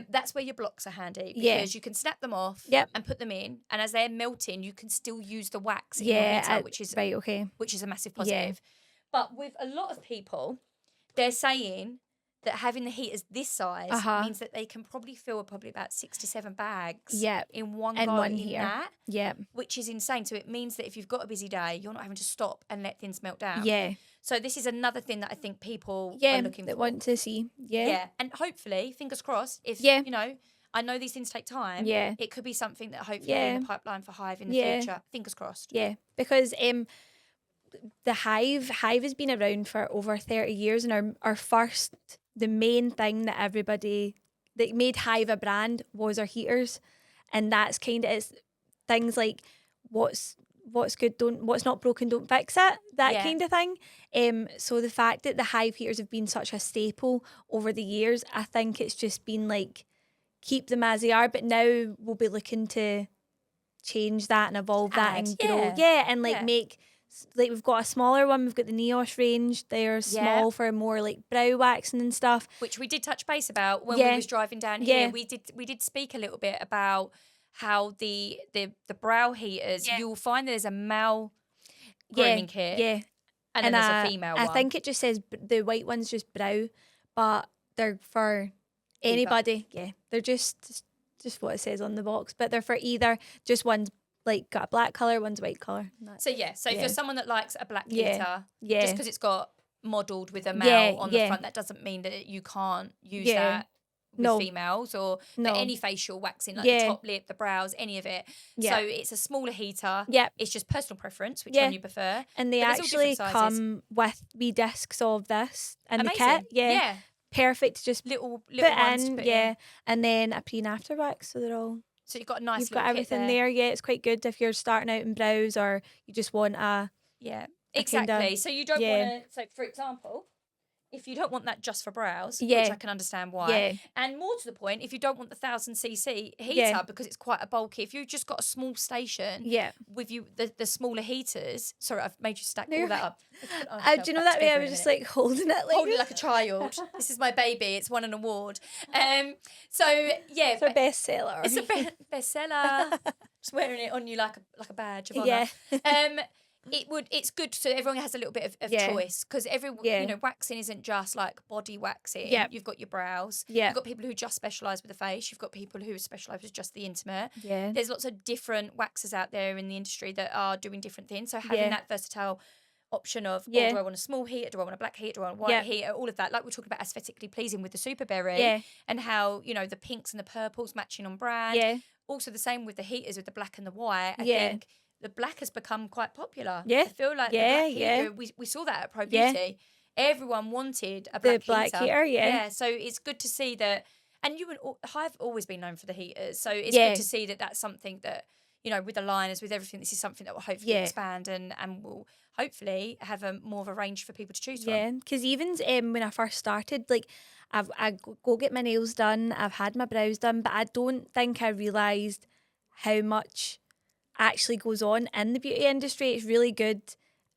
That's where your blocks are handy because you can snap them off and put them in, and as they're melting, you can still use the wax in your heater, which is which is a massive positive. But with a lot of people, they're saying that having the heaters this size means that they can probably fill probably about 6 to 7 bags in one go in that, which is insane. So it means that if you've got a busy day, you're not having to stop and let things melt down. Yeah. So this is another thing that I think people are looking for. Want to see. Yeah. And hopefully, fingers crossed, if, you know, I know these things take time. Yeah. It could be something that hopefully in the pipeline for Hive in the future. Fingers crossed. Yeah. Because the Hive has been around for over 30 years, and our first, the main thing that everybody that made Hive a brand was our heaters, and that's kind of it's things like what's good, what's not broken, don't fix it, that kind of thing. So the fact that the Hive heaters have been such a staple over the years, I think it's just been like keep them as they are, but now we'll be looking to change that and evolve that and grow, and like make. Like we've got a smaller one, we've got the Neos range. They're small for more like brow waxing and stuff, which we did touch base about when we was driving down here. We did speak a little bit about how the brow heaters, you'll find there's a male grooming kit, and then there's a female one. I think it just says the white one's just brow, but they're for anybody. They're just what it says on the box, but they're for either. Just one's like got a black colour, one's white colour. So if you're someone that likes a black heater, just because it's got modelled with a male on the front, that doesn't mean that you can't use that with females or for any facial waxing, like the top lip, the brows, any of it. So it's a smaller heater. It's just personal preference, which one you prefer. And they actually come with wee discs of this in the kit. Perfect, just little ones to put in. And then a pre and after wax, so they're all. So you've got a nice You've got everything there. It's quite good if you're starting out in brows or you just want a... exactly. So you don't want to... So, for example, if you don't want that just for brows, Yeah. which I can understand why. Yeah. And more to the point, if you don't want the 1000cc heater Yeah. because it's quite a bulky, if you've just got a small station Yeah. with you the smaller heaters. Sorry, I've made you stack No, all you're that right. up. Let's put Do you know ourselves that way back I together was in a just minute. like holding it like Holding it like a child. This is my baby. It's won an award. So yeah, it's our bestseller. it's a bestseller. Just wearing it on you like a badge of honour. Yeah. It's good so everyone has a little bit of Yeah. choice because Yeah. waxing isn't just like body waxing. Yeah. You've got your brows. Yeah. You've got people who just specialise with the face. You've got people who specialise with just the intimate. Yeah. There's lots of different waxers out there in the industry that are doing different things. So having Yeah. that versatile option of, Yeah. do I want a small heater? Do I want a black heater? Do I want a white Yeah. heater? All of that. Like we're talking about aesthetically pleasing with the Super Berry Yeah. and how, the pinks and the purples matching on brand. Yeah. Also the same with the heaters with the black and the white. I Yeah. think the black has become quite popular. Yeah. I feel like Yeah, the black yeah. heater, we saw that at Pro Yeah. Beauty. Everyone wanted a The black black heater, yeah. Yeah, so it's good to see that. And Hive always been known for the heaters. So it's Yeah. good to see that that's something that, with the liners, with everything, this is something that will hopefully Yeah. expand and will hopefully have more of a range for people to choose from. Yeah, because even when I first started, like I go get my nails done, I've had my brows done, but I don't think I realised how much actually goes on in the beauty industry. It's really good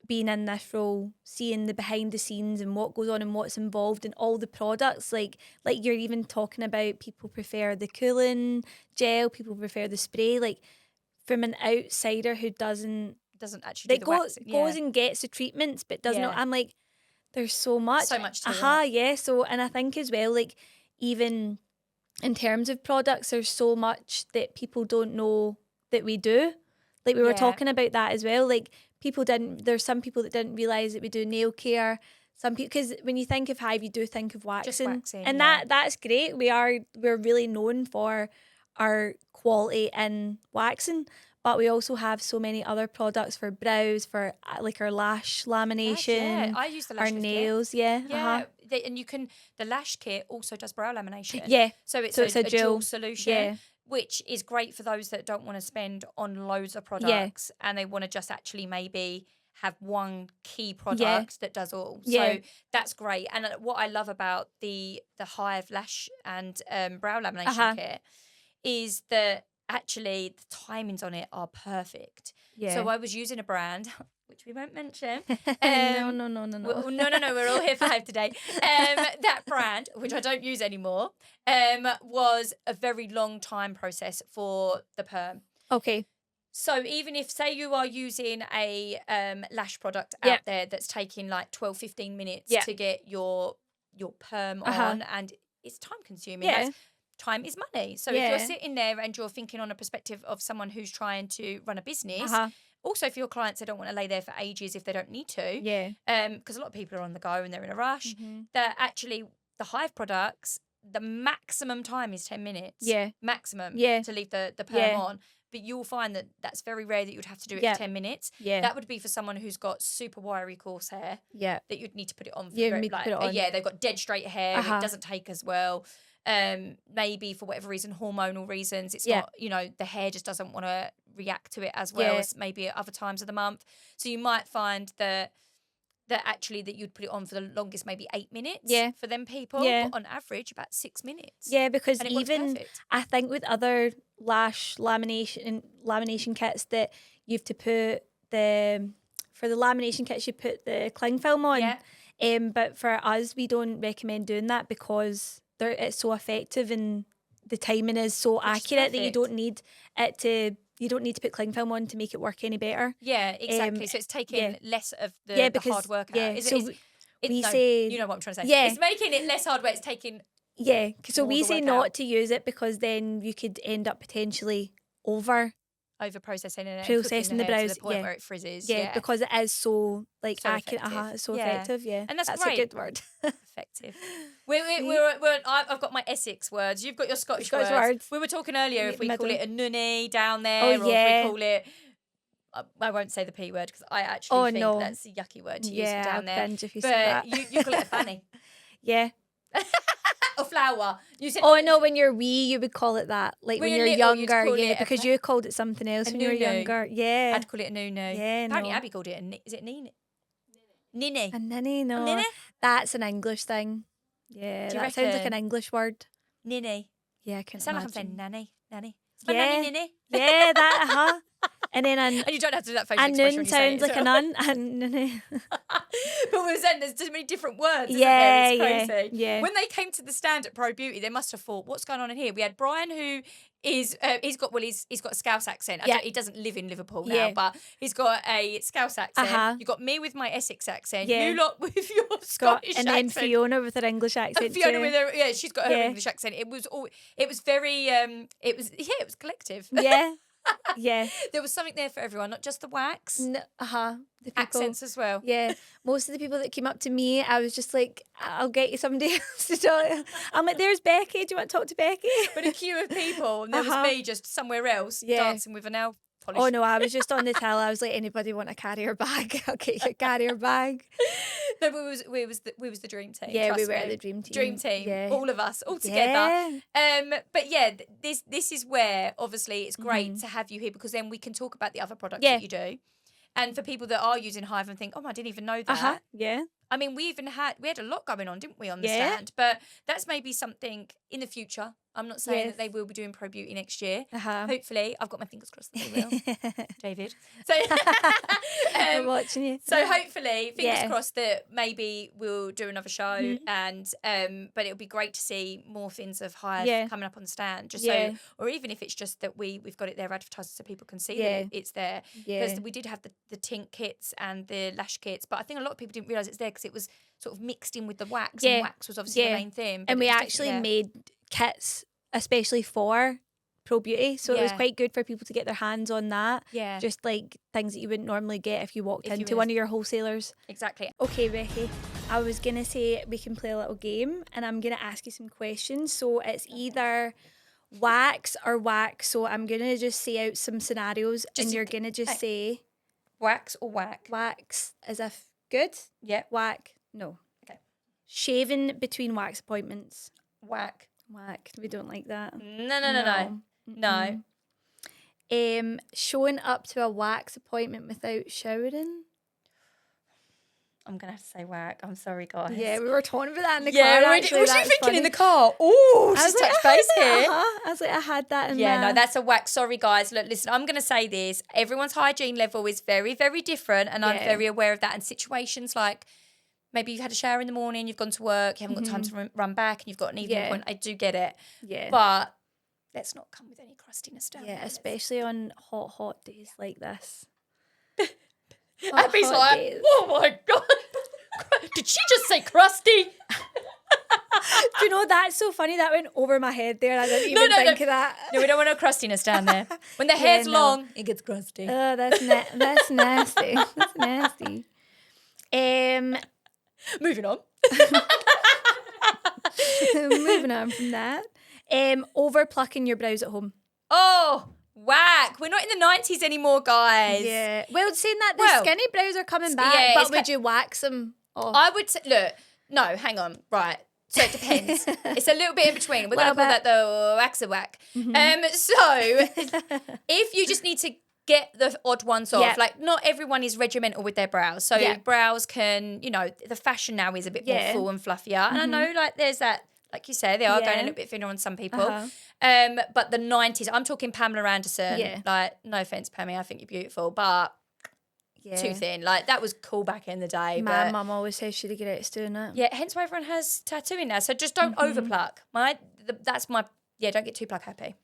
being in this role, seeing the behind the scenes and what goes on and what's involved in all the products. Like you're even talking about people prefer the cooling gel, people prefer the spray. Like from an outsider who doesn't actually do the waxing. goes and gets the treatments but doesn't know. Yeah. I'm like, there's so much. So much to it. Yeah. So, and I think as well, like even in terms of products, there's so much that people don't know that we do. Like we were Yeah. talking about that as well. Like there's some people that didn't realise that we do nail care. Some people, because when you think of Hive, you do think of waxing. Just waxing, and yeah. that's great. We're really known for our quality in waxing. But we also have so many other products for brows, for like our lash lamination, Yeah, I use the Lash our lift nails. Yeah, kit. Yeah, and you can. The Lash kit also does brow lamination. Yeah, so it's a a dual solution. Yeah. Which is great for those that don't want to spend on loads of products and they want to just actually maybe have one key product that does all. Yeah. So that's great. And what I love about the Hive Lash and brow lamination kit is that actually the timings on it are perfect. Yeah. So I was using a brand which we won't mention. No. No, we're all here for Hive today. That brand, which I don't use anymore, was a very long time process for the perm. Okay. So even if, say you are using a lash product out there that's taking like 12, 15 minutes to get your perm on, and it's time consuming. Yeah. Time is money. So if you're sitting there and you're thinking on a perspective of someone who's trying to run a business, also for your clients, they don't want to lay there for ages if they don't need to. Yeah. Because a lot of people are on the go and they're in a rush. That actually the Hive products, the maximum time is 10 minutes. Yeah. Maximum. Yeah. To leave the perm on. But you'll find that that's very rare that you'd have to do it for 10 minutes. Yeah. That would be for someone who's got super wiry coarse hair. Yeah. That you'd need to put it on. For You need to put it on. Yeah, they've got dead straight hair. It doesn't take as well. Maybe for whatever reason, hormonal reasons, it's not, the hair just doesn't want to react to it as well as maybe at other times of the month. So you might find that actually that you'd put it on for the longest, maybe 8 minutes for them people, but on average about 6 minutes. Yeah, because And it works even perfect. I think with other lash lamination kits that you have to put for the lamination kits you put the cling film on. Yeah. But for us, we don't recommend doing that because it's so effective and the timing is so accurate that you don't need to put cling film on to make it work any better. Yeah, exactly. So it's taking less of the hard work out. We say, you know what I'm trying to say. Yeah. It's making it less hard work. It's taking so more we of the say work not out. to use it because then you could end up potentially over processing and processing the hair to brows, the point yeah. where it frizzes. yeah, because it is so like So accurate. effective. It's so Yeah. effective. Yeah, And that's a great. good word. Effective. I've got my Essex words. You've got your Scottish Scottish words. words. We were talking earlier if we call Middle. it a nunny down there, Oh, or yeah. if we call it. I won't say the P word because I actually think no. that's a yucky word to use Yeah, down I'll there. cringe if you say But that. you call it a fanny Yeah. or flower. You said Oh no, when you're wee, you would call it that. Like When when you're you're little, you'd younger, call yeah, it a because you called it something else a when you were nunu. younger. Yeah. I'd call it a nunu. Yeah, Apparently no. Abby called it is it Nene? Ninny. A ninny? No. Ninny? That's an English thing. Yeah, Do you that sounds like reckon? an English word. Ninny. Yeah, I It can sounds like I'm imagine. saying nanny. Nanny. It's my Yeah. nanny ninny. Yeah, that, And then And you don't have to do that facial a expression nun when you say it sounds like as a well. nun. A ninny. But we were saying there's too many different words, isn't Yeah, there? It's crazy. yeah. When they came to the stand at Pro Beauty, they must have thought, what's going on in here? We had Brian, who is he's got a Scouse accent. Yeah. He doesn't live in Liverpool Yeah. now, but he's got a Scouse accent. Uh-huh. You got me with my Essex accent. Yeah. You lot with your Got, Scottish and then accent. Fiona with her English accent And Fiona too. with her, she's got her Yeah. English accent. It was very, it was collective. Yeah. Yeah. There was something there for everyone, not just the wax, The people. accents as well. Yeah, most of the people that came up to me, I was just like, I'll get you somebody else to talk. I'm like, there's Becky. Do you want to talk to Becky? But a queue of people, and there was me just somewhere else dancing with a nail polish. Oh no, I was just on the till. I was like, anybody want a carrier bag? I'll get you a carrier bag. No, but we was the dream team. Yeah, we trust were me. the dream team. Dream team, Yeah. all of us, all together. Yeah. But yeah, this is where obviously it's great to have you here, because then we can talk about the other products Yeah. that you do. And for people that are using Hive and think, oh, I didn't even know that. Yeah. I mean, we had a lot going on, didn't we, on the Yeah. stand? But that's maybe something in the future. I'm not saying Yes. that they will be doing Pro Beauty next year. Uh-huh. Hopefully, I've got my fingers crossed that they will, David. So, We're watching you. so hopefully, fingers Yeah. crossed that maybe we'll do another show, Mm-hmm. and but it'll be great to see more things of Hive Yeah. coming up on the stand, just Yeah. so, or even if it's just that we've got it there advertised so people can see Yeah. that it's there. Yeah. Because we did have the tint kits and the lash kits, but I think a lot of people didn't realise it's there because it was sort of mixed in with the wax, Yeah. and wax was obviously Yeah. the main thing. but And it we was actually definitely made kits especially for Pro Beauty, so it was Yeah. quite good for people to get their hands on that. Yeah. Just like things that you wouldn't normally get if you walked If you into were- one of your wholesalers. there. Exactly. Okay, Becky, I was going to say we can play a little game and I'm going to ask you some questions. So it's either wax or wax. So I'm going to just say out some scenarios and you're going to just say Wax or whack? wax as if good, Yep. whack, no. Okay. Shaving between wax appointments. Whack. Whack, we don't like that. No. Showing up to a wax appointment without showering. I'm gonna have to say whack. I'm sorry, guys. Yeah, we were talking about that in the Yeah, car. what Actually, was you that's thinking in funny. the car? Oh, I she's was like, touched base here. I was like, I had that in Yeah, my... no, that's a whack. Sorry, guys. Look, listen, I'm going to say this. Everyone's hygiene level is very, very different, and I'm Yeah. very aware of that. And situations like maybe you've had a shower in the morning, you've gone to work, you haven't got time to run back, and you've got an evening Yeah. appointment. I do get it. Yeah. But let's not come with any crustiness down Yeah, there. especially on hot days like this. Abby's hot like, days. oh my God. Did she just say crusty? Do you know, that's so funny. That went over my head there. I didn't even think of that. No, we don't want no crustiness down there. When the Yeah, hair's no. long, it gets crusty. Oh, that's nasty. That's nasty. Moving on. Moving on from that. Over plucking your brows at home. Oh, whack. We're not in the 90s anymore, guys. Yeah. Well, saying that, the Well, skinny brows are coming back, yeah, but it's would you wax them off? I would say, look, no, hang on. Right. So it depends. It's a little bit in between. We're going to Little call that the wax-a-whack. So if you just need to get the odd ones off, Yeah. like not everyone is regimental with their brows. So Yeah. brows can, the fashion now is a bit more Yeah. full and fluffier. And I know like there's that, like you say, they are going a Yeah. little bit thinner on some people. Uh-huh. But the 90s, I'm talking Pamela Anderson. Yeah. Like, no offense, Pammy, I think you're beautiful, but Yeah. too thin. Like that was cool back in the day. My but mum always says she'd get out of doing it. yeah, hence why everyone has tattooing now. So just don't overpluck. Don't get too pluck happy.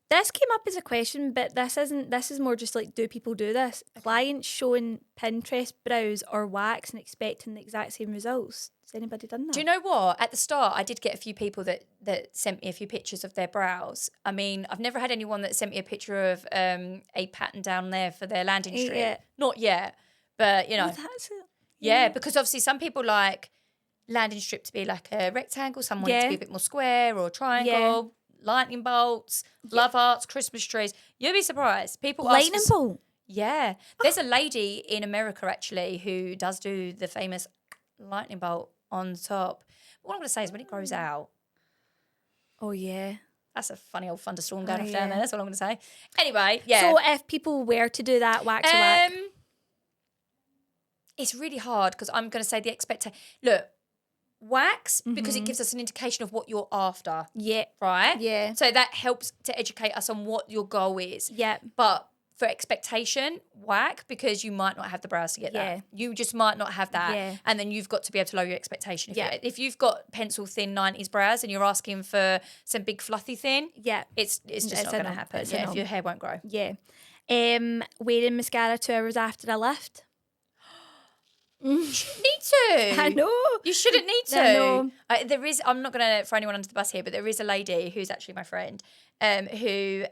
This came up as a question, but this is more just like, do people do this? Clients showing Pinterest brows or wax and expecting the exact same results. Has anybody done that? Do you know what? At the start, I did get a few people that sent me a few pictures of their brows. I mean, I've never had anyone that sent me a picture of a pattern down there for their landing strip. Yeah. Not yet, but Oh, that's it. yeah, because obviously some people like landing strip to be like a rectangle, some want it to Yeah. be a bit more square or triangle, lightning bolts, love hearts, Christmas trees. You'll be surprised. People ask Lightning for- bolt. Yeah. There's a lady in America actually who does do the famous lightning bolt on top. What I'm going to say is when it grows out, Oh, yeah. that's a funny old thunderstorm going Oh, off down yeah. there. That's all I'm going to say. Anyway, yeah. So if people were to do that wax or whack, It's really hard because I'm going to say the expectation. Look, wax because it gives us an indication of what you're after. Yeah. Right? Yeah. So that helps to educate us on what your goal is. Yeah. But for expectation, whack because you might not have the brows to get Yeah. that. You just might not have that. Yeah. And then you've got to be able to lower your expectation. If Yeah. you've got pencil thin 90s brows and you're asking for some big fluffy thin, Yeah. it's just not going to happen. If your hair won't grow. Yeah. Wearing mascara 2 hours after a lift. You shouldn't need to. I know. You shouldn't need to. I know. I'm not going to throw anyone under the bus here, but there is a lady who's actually my friend who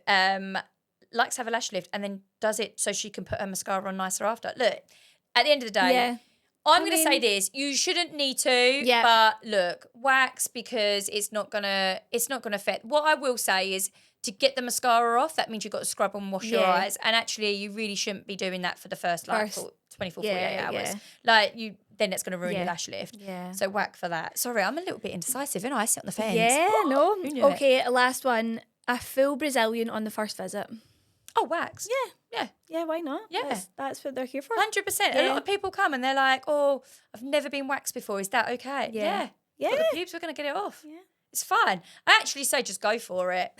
likes to have a lash lift and then does it so she can put her mascara on nicer after. Look, at the end of the day, Yeah. I'm going to say this: you shouldn't need to. Yeah. But look, wax because it's not gonna affect. What I will say is to get the mascara off. That means you've got to scrub and wash your Yeah. eyes, and actually, you really shouldn't be doing that for the first 24, 48 Yeah, hours. yeah. Like then it's going to ruin your Yeah. lash lift. Yeah. So whack for that. Sorry, I'm a little bit indecisive, and I sit on the fence. Yeah, no. Who knew it? Okay, last one. A full Brazilian on the first visit. Oh, wax. Yeah. Yeah, why not? Yeah. That's what they're here for. 100%. A Yeah. lot of people come and they're like, "Oh, I've never been waxed before. Is that okay?" Yeah. Got Yeah. the pubes, we're going to get it off. Yeah. It's fine. I actually say just go for it.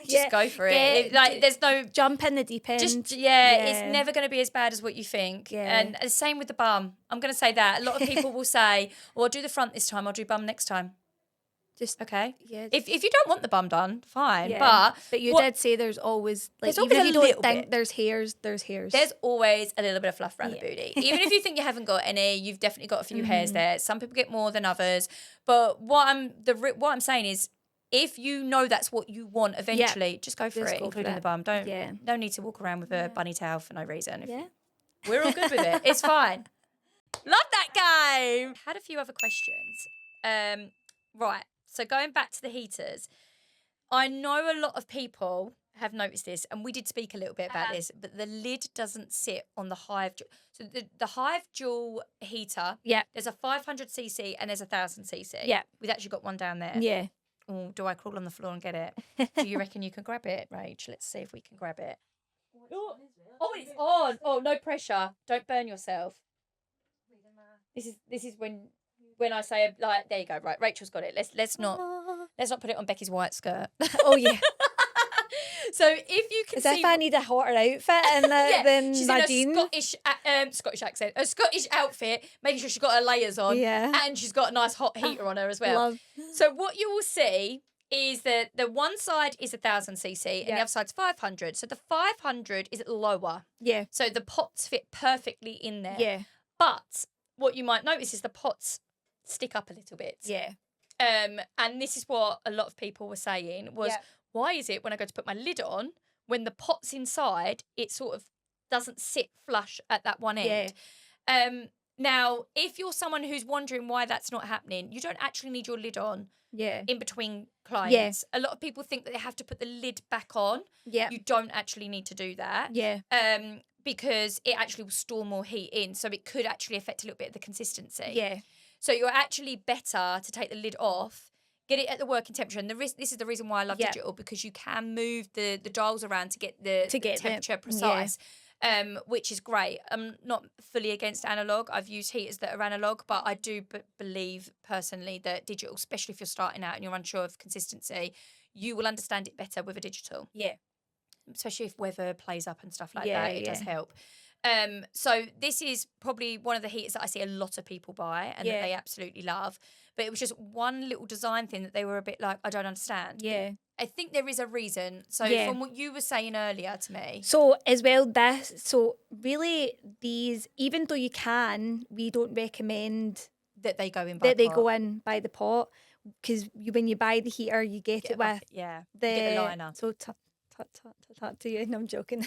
Just go for it. Get- There's no... Jump in the deep end. It's Yeah. never going to be as bad as what you think. Yeah. And the same with the bum. I'm going to say that. A lot of people will say, "Well, I'll do the front this time. I'll do bum next time." Just Okay. yeah. If you don't want the bum done, fine. yeah. But you what- did say there's always like There's even always if a you don't little think bit. there's hairs, there's hairs. there's always a little bit of fluff around Yeah. the booty. Even if you think you haven't got any, you've definitely got a few hairs Mm-hmm. there. Some people get more than others. But what I'm saying is, if you know that's what you want eventually, just go for Just it, go for including it. the bum. Yeah. No need to walk around with a bunny tail for no reason. Yeah. We're all good with it. It's fine. Love that game. Had a few other questions. Right. So going back to the heaters, I know a lot of people have noticed this, and we did speak a little bit about this, but the lid doesn't sit on the Hive. So the Hive Dual heater, Yeah. there's a 500cc and there's a 1000cc. Yeah. We've actually got one down there. Yeah. Oh, do I crawl on the floor and get it? Do you reckon you can grab it, Rach? Let's see if we can grab it. Oh, it's on. Oh, no pressure. Don't burn yourself. This is when I say, like, there you go. Right, Rachel's got it. Let's not put it on Becky's white skirt. Oh yeah. So if you can As see, if I need a hotter outfit than she's my in a jeans. Scottish accent, a Scottish outfit, making sure she's got her layers on, Yeah. and she's got a nice hot heater on her as well. Love. So what you will see is that the one side is 1000cc and the Yeah. other side's 500. So the 500 is lower. Yeah. So the pots fit perfectly in there. Yeah. But what you might notice is the pots stick up a little bit. Yeah. And this is what a lot of people were saying was, Yeah. why is it when I go to put my lid on, when the pot's inside, it sort of doesn't sit flush at that one end? Now, if you're someone who's wondering why that's not happening, you don't actually need your lid on Yeah. in between clients. A lot of people think that they have to put the lid back on. Yeah. You don't actually need to do that. Yeah. Because it actually will store more heat in. So it could actually affect a little bit of the consistency. Yeah. So you're actually better to take the lid off, get it at the working temperature. And this is the reason why I love Yeah. digital, because you can move the dials around to get the temperature yeah. precise. Which is great. I'm not fully against analog. I've used heaters that are analog, but I do believe personally that digital, especially if you're starting out and you're unsure of consistency, you will understand it better with a digital. Yeah. Especially if weather plays up and stuff like Yeah, that, it does yeah. help. So this is probably one of the heaters that I see a lot of people buy and that Yeah. they absolutely love. But it was just one little design thing that they were a bit like, I don't understand. Yeah. I think there is a reason. So Yeah. from what you were saying earlier to me, So as well, so really these, even though you can, we don't recommend that they go in by that they pot. go in by the pot, because when you buy the heater, you get Get it a bucket, with yeah. the, You get the liner. So tut to you. No, I'm joking.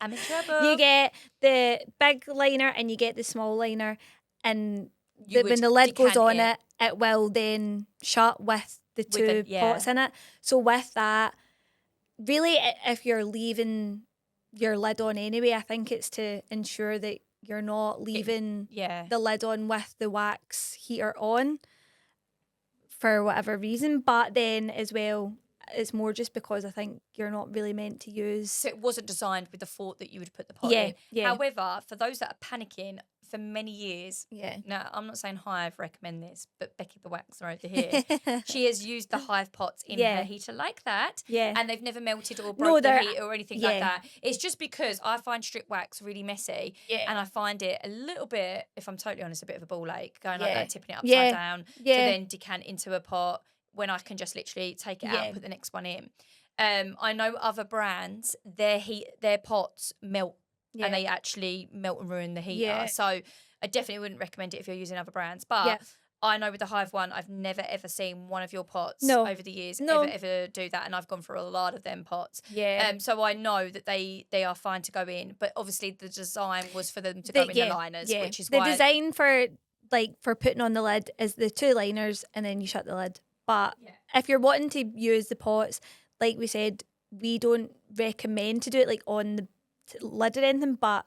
I'm in trouble. You get the big liner and you get the small liner, and You when would the lid goes decant on it, it will then shut with the With two yeah. pots in it. So with that, really, if you're leaving your lid on anyway, I think it's to ensure that you're not leaving Yeah. the lid on with the wax heater on for whatever reason. But then as well, it's more just because I think you're not really meant to use. So it wasn't designed with the thought that you would put the pot Yeah, in. yeah. However, for those that are panicking, for many years. Yeah. Now, I'm not saying Hive recommend this, but Becky the Waxer over here, she has used the Hive pots in her heater like that. Yeah. And they've never melted or No, broke the they're- heater or anything like that. It's just because I find strip wax really messy. Yeah. And I find it a little bit, if I'm totally honest, a bit of a ball ache, going like Yeah. that, tipping it upside down to Yeah. then decant into a pot when I can just literally take it out and put the next one in. I know other brands, their pots melt and they actually melt and ruin the heater. Yeah. So I definitely wouldn't recommend it if you're using other brands. But I know with the Hive one, I've never ever seen one of your pots over the years ever do that, and I've gone for a lot of them pots. Yeah. So I know that they are fine to go in, but obviously the design was for them to go in the liners, which is the why design for putting on the lid is the 2 liners and then you shut the lid. But if you're wanting to use the pots, like we said, we don't recommend to do it like on the lid or anything, but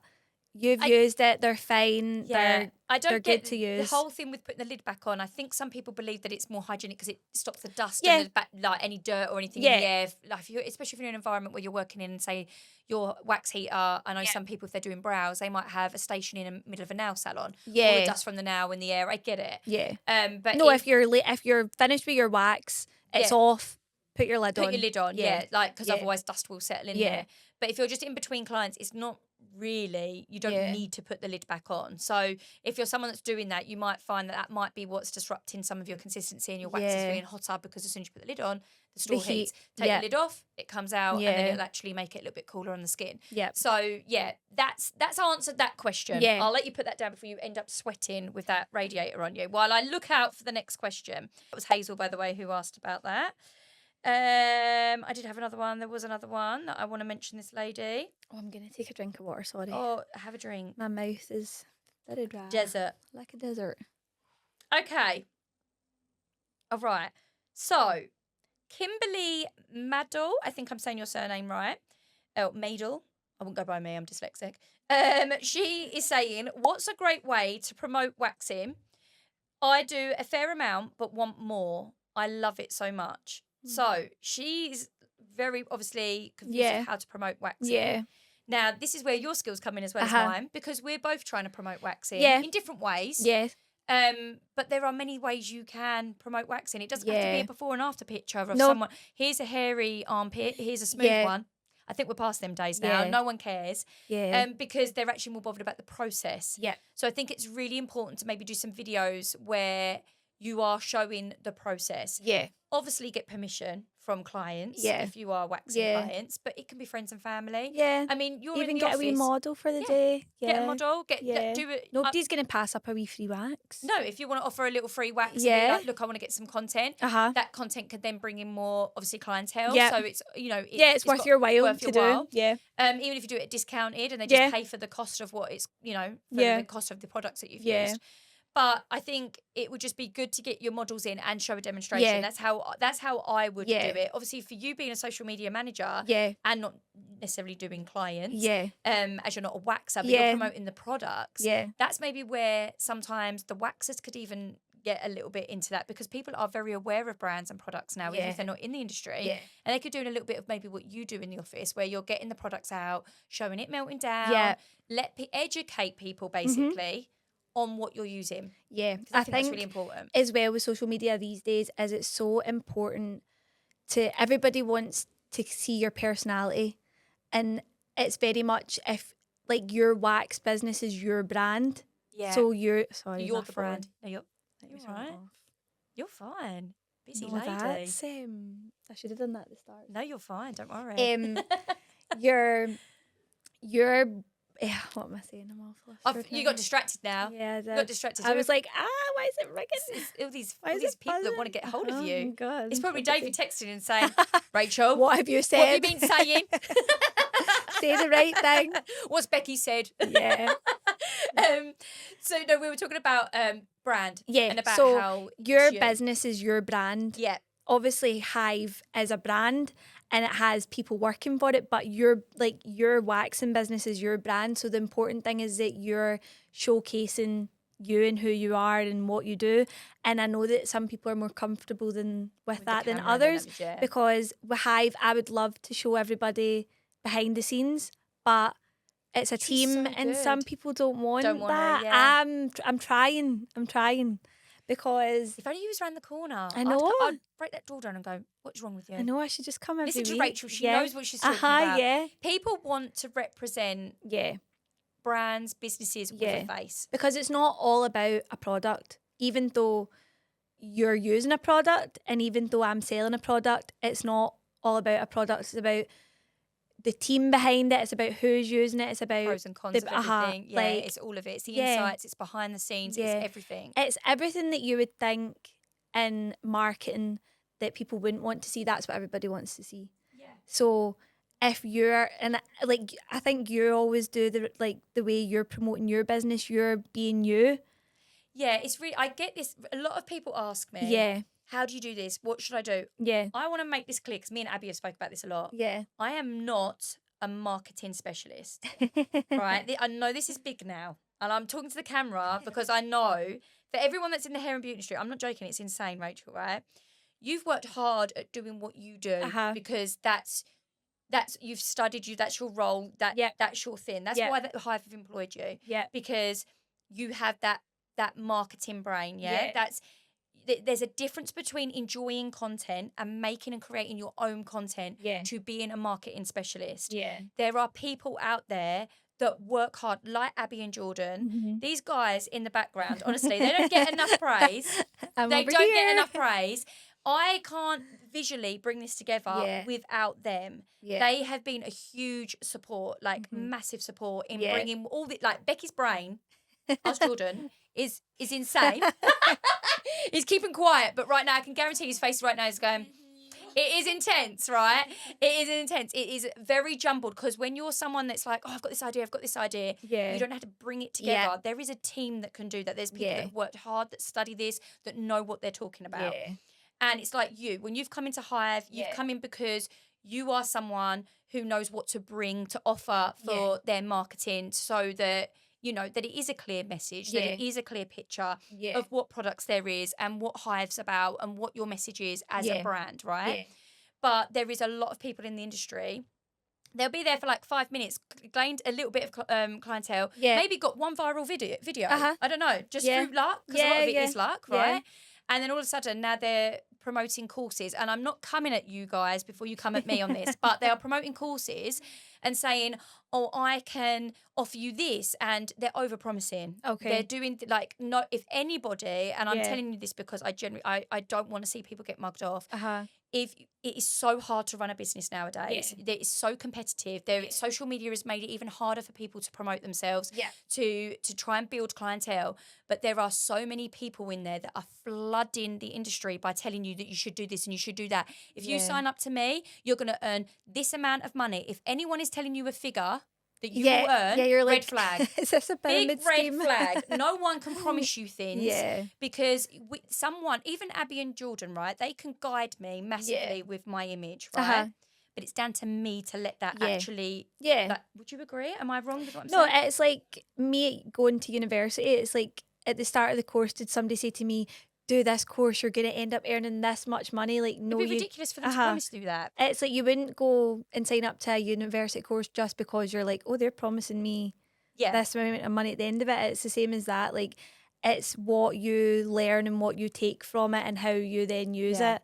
you've used it, they're fine. Yeah, I don't they're get good to use. the whole thing with putting the lid back on. I think some people believe that it's more hygienic because it stops the dust and the like any dirt or anything in the air. Like especially if you're in an environment where you're working in, say, your wax heater. I know some people, if they're doing brows, they might have a station in the middle of a nail salon. All the dust from the nail in the air. I get it. Yeah. But no, if you're finished with your wax, it's off. Put your lid on. Put your lid on, like because otherwise dust will settle in there. But if you're just in between clients, it's not really, you don't need to put the lid back on. So if you're someone that's doing that, you might find that might be what's disrupting some of your consistency and your wax is feeling hotter because as soon as you put the lid on, the store heats. Take the lid off, it comes out, and then it'll actually make it a little bit cooler on the skin. Yeah. So that's answered that question. Yeah. I'll let you put that down before you end up sweating with that radiator on you. While I look out for the next question. It was Hazel, by the way, who asked about that. I did have another one. There was another one that I want to mention this lady. Oh, I'm going to take a drink of water, sorry. Oh, have a drink. My mouth is very dry. Desert. Like a desert. Okay. All right. So, Kimberly Maddle, I think I'm saying your surname right. Oh, Maddle. I won't go by me, I'm dyslexic. She is saying, what's a great way to promote waxing? I do a fair amount, but want more. I love it so much. So she's very obviously confused of how to promote waxing. Yeah. Now, this is where your skills come in as well as mine, because we're both trying to promote waxing in different ways. Yes. But there are many ways you can promote waxing. It doesn't have to be a before and after picture of someone. Here's a hairy armpit. Here's a smooth one. I think we're past them days now. No one cares. Yeah. Because they're actually more bothered about the process. Yeah. So I think it's really important to maybe do some videos where you are showing the process. Yeah. Obviously get permission from clients if you are waxing clients, but it can be friends and family. Yeah. I mean, you're even in the get office. a wee model for the day. Yeah. Get a model. Do it. Nobody's going to pass up a wee free wax. No, if you want to offer a little free wax and be like, look, I want to get some content. That content could then bring in more, obviously, clientele. Yeah. So it's, it's worth your while to do. Yeah. Even if you do it discounted and they just pay for the cost of what it's, for the cost of the products that you've used. But I think it would just be good to get your models in and show a demonstration. That's how I would do it. Obviously, for you being a social media manager and not necessarily doing clients, as you're not a waxer, but you're promoting the products, that's maybe where sometimes the waxers could even get a little bit into that, because people are very aware of brands and products now, even if they're not in the industry. And they could do a little bit of maybe what you do in the office, where you're getting the products out, showing it melting down, educate people basically. On what you're using. Yeah. I think that's really important. As well with social media these days, is it's so important to, everybody wants to see your personality, and it's very much if like your wax business is your brand. Yeah. So you're the brand. No, you're right. You're fine. Busy lady. That's, I should have done that at the start. No, you're fine. Don't worry. You're what am I saying? I'm all flustered. You got distracted now. Yeah, you got distracted. I was like, why is it ringing? It's all these people that want to get hold of you. God, it's probably Davey texting and saying, Rachel, what have you said? What have you been saying? Say the right thing. What's Becky said? Yeah. So no, we were talking about brand. Yeah. And about so how your business is your brand. Yeah. Obviously, Hive is a brand and it has people working for it, but your waxing business is your brand. So the important thing is that you're showcasing you and who you are and what you do. And I know that some people are more comfortable with that than others, because with Hive, I would love to show everybody behind the scenes, but it's a She's team, so and some good. people don't want Don't want that. her, yeah. I'm trying because If only you was around the corner. I know. I'd break that door down and go, what's wrong with you? I know I should just come every Listen to week. Rachel. She knows what she's talking about. Yeah, People want to represent yeah, brands, businesses with a face. because it's not all about a product. Even though you're using a product, and even though I'm selling a product, it's not all about a product. It's about the team behind it. It's about who's using it. It's about Pros and cons of everything. Yeah, like, it's all of it. It's the yeah. insights. It's behind the scenes. Yeah. It's everything. It's everything that you would think in marketing that people wouldn't want to see. That's what everybody wants to see. Yeah. So if you're, and like, I think you always do the way you're promoting your business, you're being you. Yeah, it's really, I get this. A lot of people ask me, Yeah. how do you do this? What should I do? Yeah. I want to make this clear because me and Abby have spoke about this a lot. Yeah. I am not a marketing specialist, right? I know this is big now, and I'm talking to the camera because I know for everyone that's in the hair and beauty industry, I'm not joking, it's insane, Rachel, right? You've worked hard at doing what you do because that's you've studied that's your role, that's your thing. That's why the Hive have employed you. Yeah. Because you have that marketing brain, Yeah. There's a difference between enjoying content and making and creating your own content to being a marketing specialist. Yeah. There are people out there that work hard, like Abby and Jordan. Mm-hmm. These guys in the background, honestly, they don't get enough praise. I'm They over don't here. get enough praise. I can't visually bring this together without them. Yeah. They have been a huge support, like massive support in bringing all the, like Becky's brain, ask Jordan, is insane. He's keeping quiet, but right now I can guarantee his face right now is going, it is intense, right? It is intense. It is very jumbled because when you're someone that's like, oh, I've got this idea, you don't have to bring it together. Yeah. There is a team that can do that. There's people that have worked hard, that study this, that know what they're talking about. Yeah. And it's like you, when you've come into Hive, you've come in because you are someone who knows what to bring, to offer for their marketing so that, you know, that it is a clear message, that it is a clear picture of what products there is and what Hive's about and what your message is as a brand, right? Yeah. But there is a lot of people in the industry. They'll be there for like 5 minutes, gained a little bit of clientele, maybe got one viral video. I don't know, just through luck, because a lot of it is luck, right? Yeah. And then all of a sudden now they're promoting courses. And I'm not coming at you guys before you come at me on this, but they are promoting courses and saying, oh, I can offer you this. And they're over-promising. Okay. They're doing, like, no, if anybody, and I'm telling you this because I don't want to see people get mugged off. If it is so hard to run a business nowadays, it is so competitive. Social media has made it even harder for people to promote themselves, to try and build clientele. But there are so many people in there that are flooding the industry by telling you that you should do this and you should do that. If you sign up to me, you're going to earn this amount of money. If anyone is telling you a figure that you will earn, you're like, red flag. Is this a pyramid scheme? Big red flag. No one can promise you things because someone, even Abby and Jordan, right, they can guide me massively with my image, right? But it's down to me to let that actually... Like, would you agree? Am I wrong with what I'm saying? No, it's like me going to university. It's like at the start of the course, did somebody say to me, do this course, you're going to end up earning this much money? Like, no, it'd be ridiculous for them to promise to do that. It's like you wouldn't go and sign up to a university course just because you're like, oh, they're promising me this amount of money at the end of it. It's the same as that. Like, it's what you learn and what you take from it and how you then use it.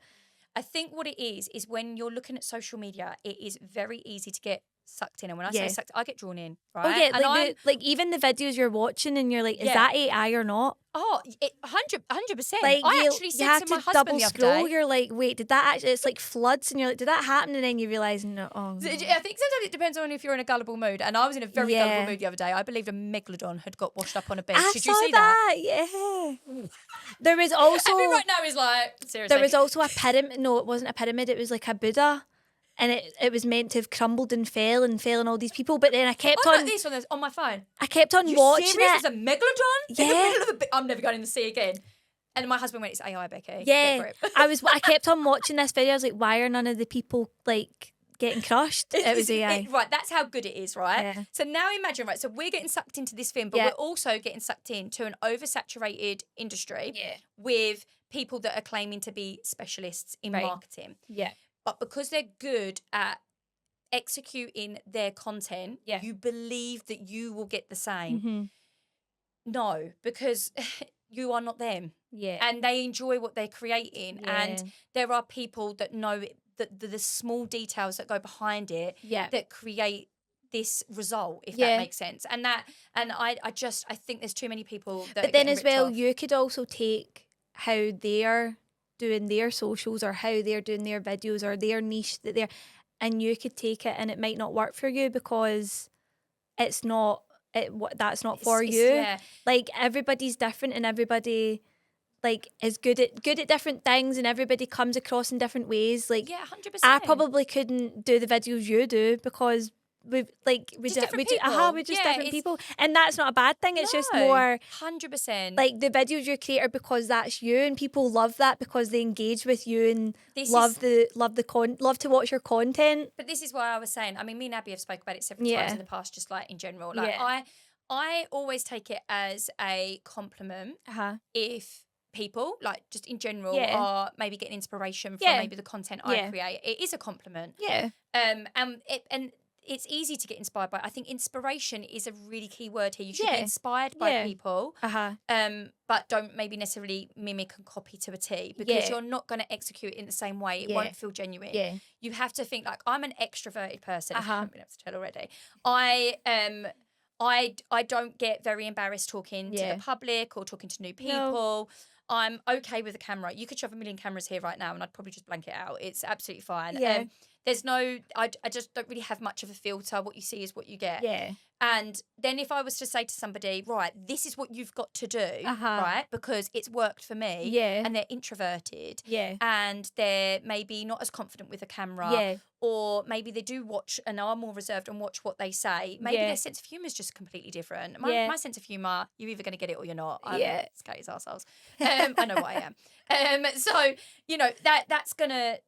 I think what it is when you're looking at social media, it is very easy to get sucked in. And when I say sucked, I get drawn in, right? Oh, yeah, and like even the videos you're watching and you're like, is that AI or not? Oh, 100%. Like, I actually said to my husband double the other scroll. day. You're like, wait, did that actually? It's like floods, and you're like, did that happen? And then you realise, no. Oh, no. I think sometimes it depends on if you're in a gullible mood. And I was in a very gullible mood the other day. I believed a megalodon had got washed up on a beach. Did you see that? Yeah. There was also... Abby right now is like, seriously. There was also a pyramid. No, it wasn't a pyramid. It was like a Buddha. And it was meant to have crumbled and fell on all these people. But then I kept on this on my phone. I kept on you watching serious? it. There's a megalodon Yeah. in the middle of I'm never going in the sea again. And my husband went, it's AI, Becky. Yeah. I kept on watching this video. I was like, why are none of the people like getting crushed? It was AI. Right, that's how good it is, right? Yeah. So now imagine, right, so we're getting sucked into this thing, but we're also getting sucked into an oversaturated industry with people that are claiming to be specialists in marketing. Yeah. But because they're good at executing their content, Yeah. you believe that you will get the same. Mm-hmm. No, because you are not them. Yeah. And they enjoy what they're creating. Yeah. And there are people that know the small details that go behind it Yeah. that create this result, if Yeah. that makes sense. And I think there's too many people that But are then getting as well, ripped off. you could also take how they're doing their socials or how they're doing their videos or their niche that they're, and you could take it and it might not work for you because it's not that's not for you. Yeah. Like everybody's different and everybody like is good at different things and everybody comes across in different ways. Like Yeah, 100%. I probably couldn't do the videos you do because we're Just different people. we're just Yeah, different it's- people, and that's not a bad thing. It's just No, more 100%. like the videos you create are because that's you, and people love that because they engage with you and love to watch your content. But this is why I was saying, I mean, me and Abby have spoke about it several Yeah. times in the past, just like in general. Like Yeah. I always take it as a compliment if people, like just in general, Yeah. are maybe getting inspiration from Yeah. maybe the content I Yeah. create. It is a compliment. Yeah. And it's easy to get inspired by. I think inspiration is a really key word here. You should be Yeah. inspired by Yeah. people, but don't maybe necessarily mimic and copy to a T because Yeah. you're not going to execute it in the same way. It Yeah. won't feel genuine. Yeah. You have to think like I'm an extroverted person. If you Uh-huh. haven't been able to tell already. I don't get very embarrassed talking to Yeah. the public or talking to new people. I'm okay with the camera. You could shove a million cameras here right now and I'd probably just blank it out. It's absolutely fine. Yeah. There's no, I just don't really have much of a filter. What you see is what you get. Yeah. And then if I was to say to somebody, right, this is what you've got to do, right, because it's worked for me, Yeah. and they're introverted, Yeah. and they're maybe not as confident with a camera, Yeah. or maybe they do watch and are more reserved and watch what they say. Maybe Yeah. their sense of humour is just completely different. Yeah. My sense of humour, you're either going to get it or you're not. I'm Yeah. Scatty's arseholes. I know what I am. So, that's going to...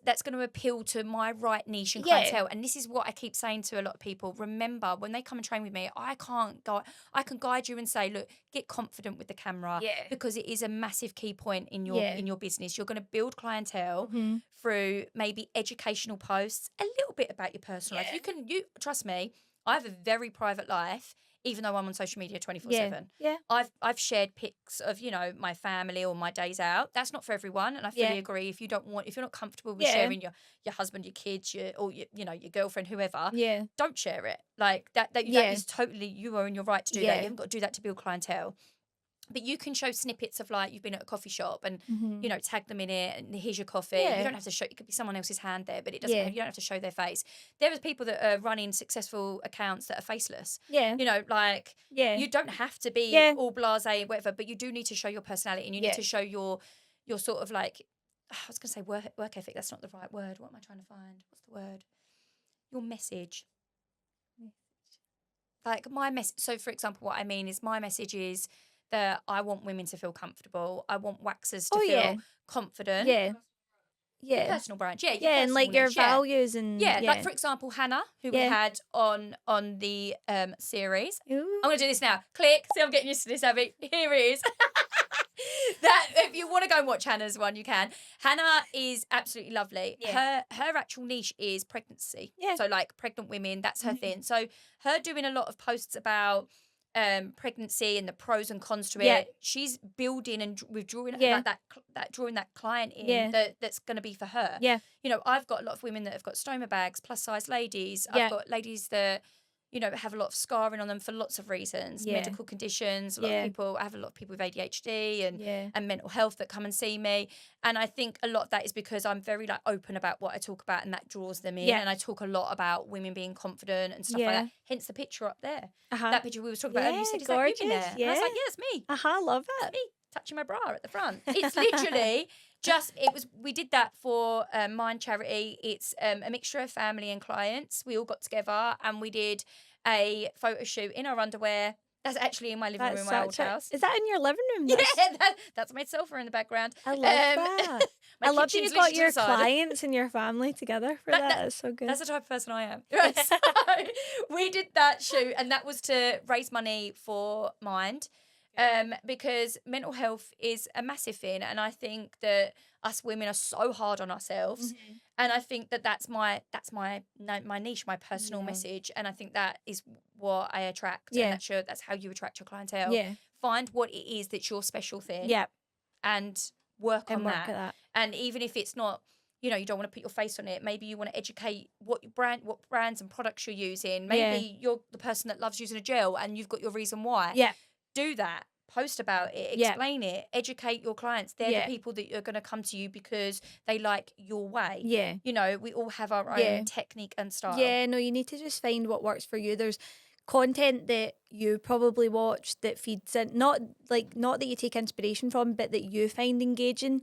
that's going to appeal to my right niche and Yeah. clientele. And this is what I keep saying to a lot of people. Remember, when they come and train with me, I can guide you and say, look, get confident with the camera, Yeah. because it is a massive key point in your business. You're going to build clientele through maybe educational posts, a little bit about your personal life. You trust me, I have a very private life, even though I'm on social media 24/7. Yeah. I've shared pics of, my family or my days out. That's not for everyone, and I fully agree. If you're not comfortable with sharing your husband, your kids, your girlfriend, whoever, don't share it. Like that is totally, you are in your right to do that. You haven't got to do that to build clientele. But you can show snippets of like you've been at a coffee shop and tag them in it and here's your coffee. Yeah. You don't have to show. It could be someone else's hand there, but it doesn't. Yeah. You don't have to show their face. There are people that are running successful accounts that are faceless. Yeah. You don't have to be all blasé, whatever, but you do need to show your personality and you need to show your sort of like, I was going to say work ethic. That's not the right word. What am I trying to find? What's the word? Your message. Like my message. So, for example, what I mean is my message is that I want women to feel comfortable. I want waxers to feel confident. Yeah. Your personal brand. Yeah. Your And like personal your niche, values and like for example, Hannah, who we had on the series. Ooh. I'm gonna do this now. Click. See, I'm getting used to this, Abby. Here it is. That if you want to go and watch Hannah's one, you can. Hannah is absolutely lovely. Yeah. Her actual niche is pregnancy. Yeah. So like pregnant women, that's her thing. So her doing a lot of posts about pregnancy and the pros and cons to it. She's building and withdrawing like that drawing that client in that's going to be for her. Yeah. I've got a lot of women that have got stoma bags, plus size ladies. I've got ladies that have a lot of scarring on them for lots of reasons, medical conditions. I have a lot of people with ADHD and mental health that come and see me. And I think a lot of that is because I'm very like open about what I talk about and that draws them in. Yeah. And I talk a lot about women being confident and stuff like that. Hence the picture up there. That picture we were talking about earlier. You said, is that you in there? And I was like, yeah, it's me. Love it. It's me touching my bra at the front. It's literally we did that for Mind Charity. It's a mixture of family and clients. We all got together and we did a photo shoot in our underwear. That's actually in my living room in my old house. Is that in your living room? That's my sofa in the background. I love that. I love that you got your clients and your family together for that. It's so good. That's the type of person I am. Right, so we did that shoot and that was to raise money for Mind. Because mental health is a massive thing, and I think that us women are so hard on ourselves. And I think that's my niche, my personal message. And I think that is what I attract. Yeah. And that's how you attract your clientele. Yeah. Find what it is that's your special thing. Yeah. And work on at that. And even if it's not, you don't want to put your face on it, maybe you want to educate what brands and products you're using. Maybe you're the person that loves using a gel and you've got your reason why. Yeah. Do that. Post about it, explain it, educate your clients. They're the people that are going to come to you because they like your way. Yeah. We all have our own technique and style. Yeah, no, you need to just find what works for you. There's content that you probably watch that feeds in, not that you take inspiration from, but that you find engaging,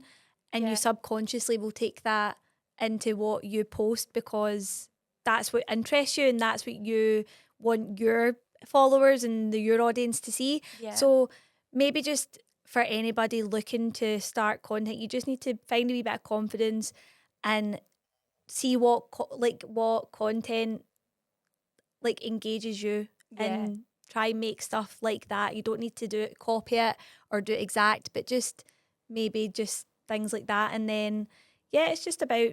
and you subconsciously will take that into what you post because that's what interests you and that's what you want your followers and your audience to see. Yeah. So maybe just for anybody looking to start content, you just need to find a wee bit of confidence and see what content engages you and try and make stuff like that. You don't need to copy it or do it exact, but just maybe just things like that. And then it's just about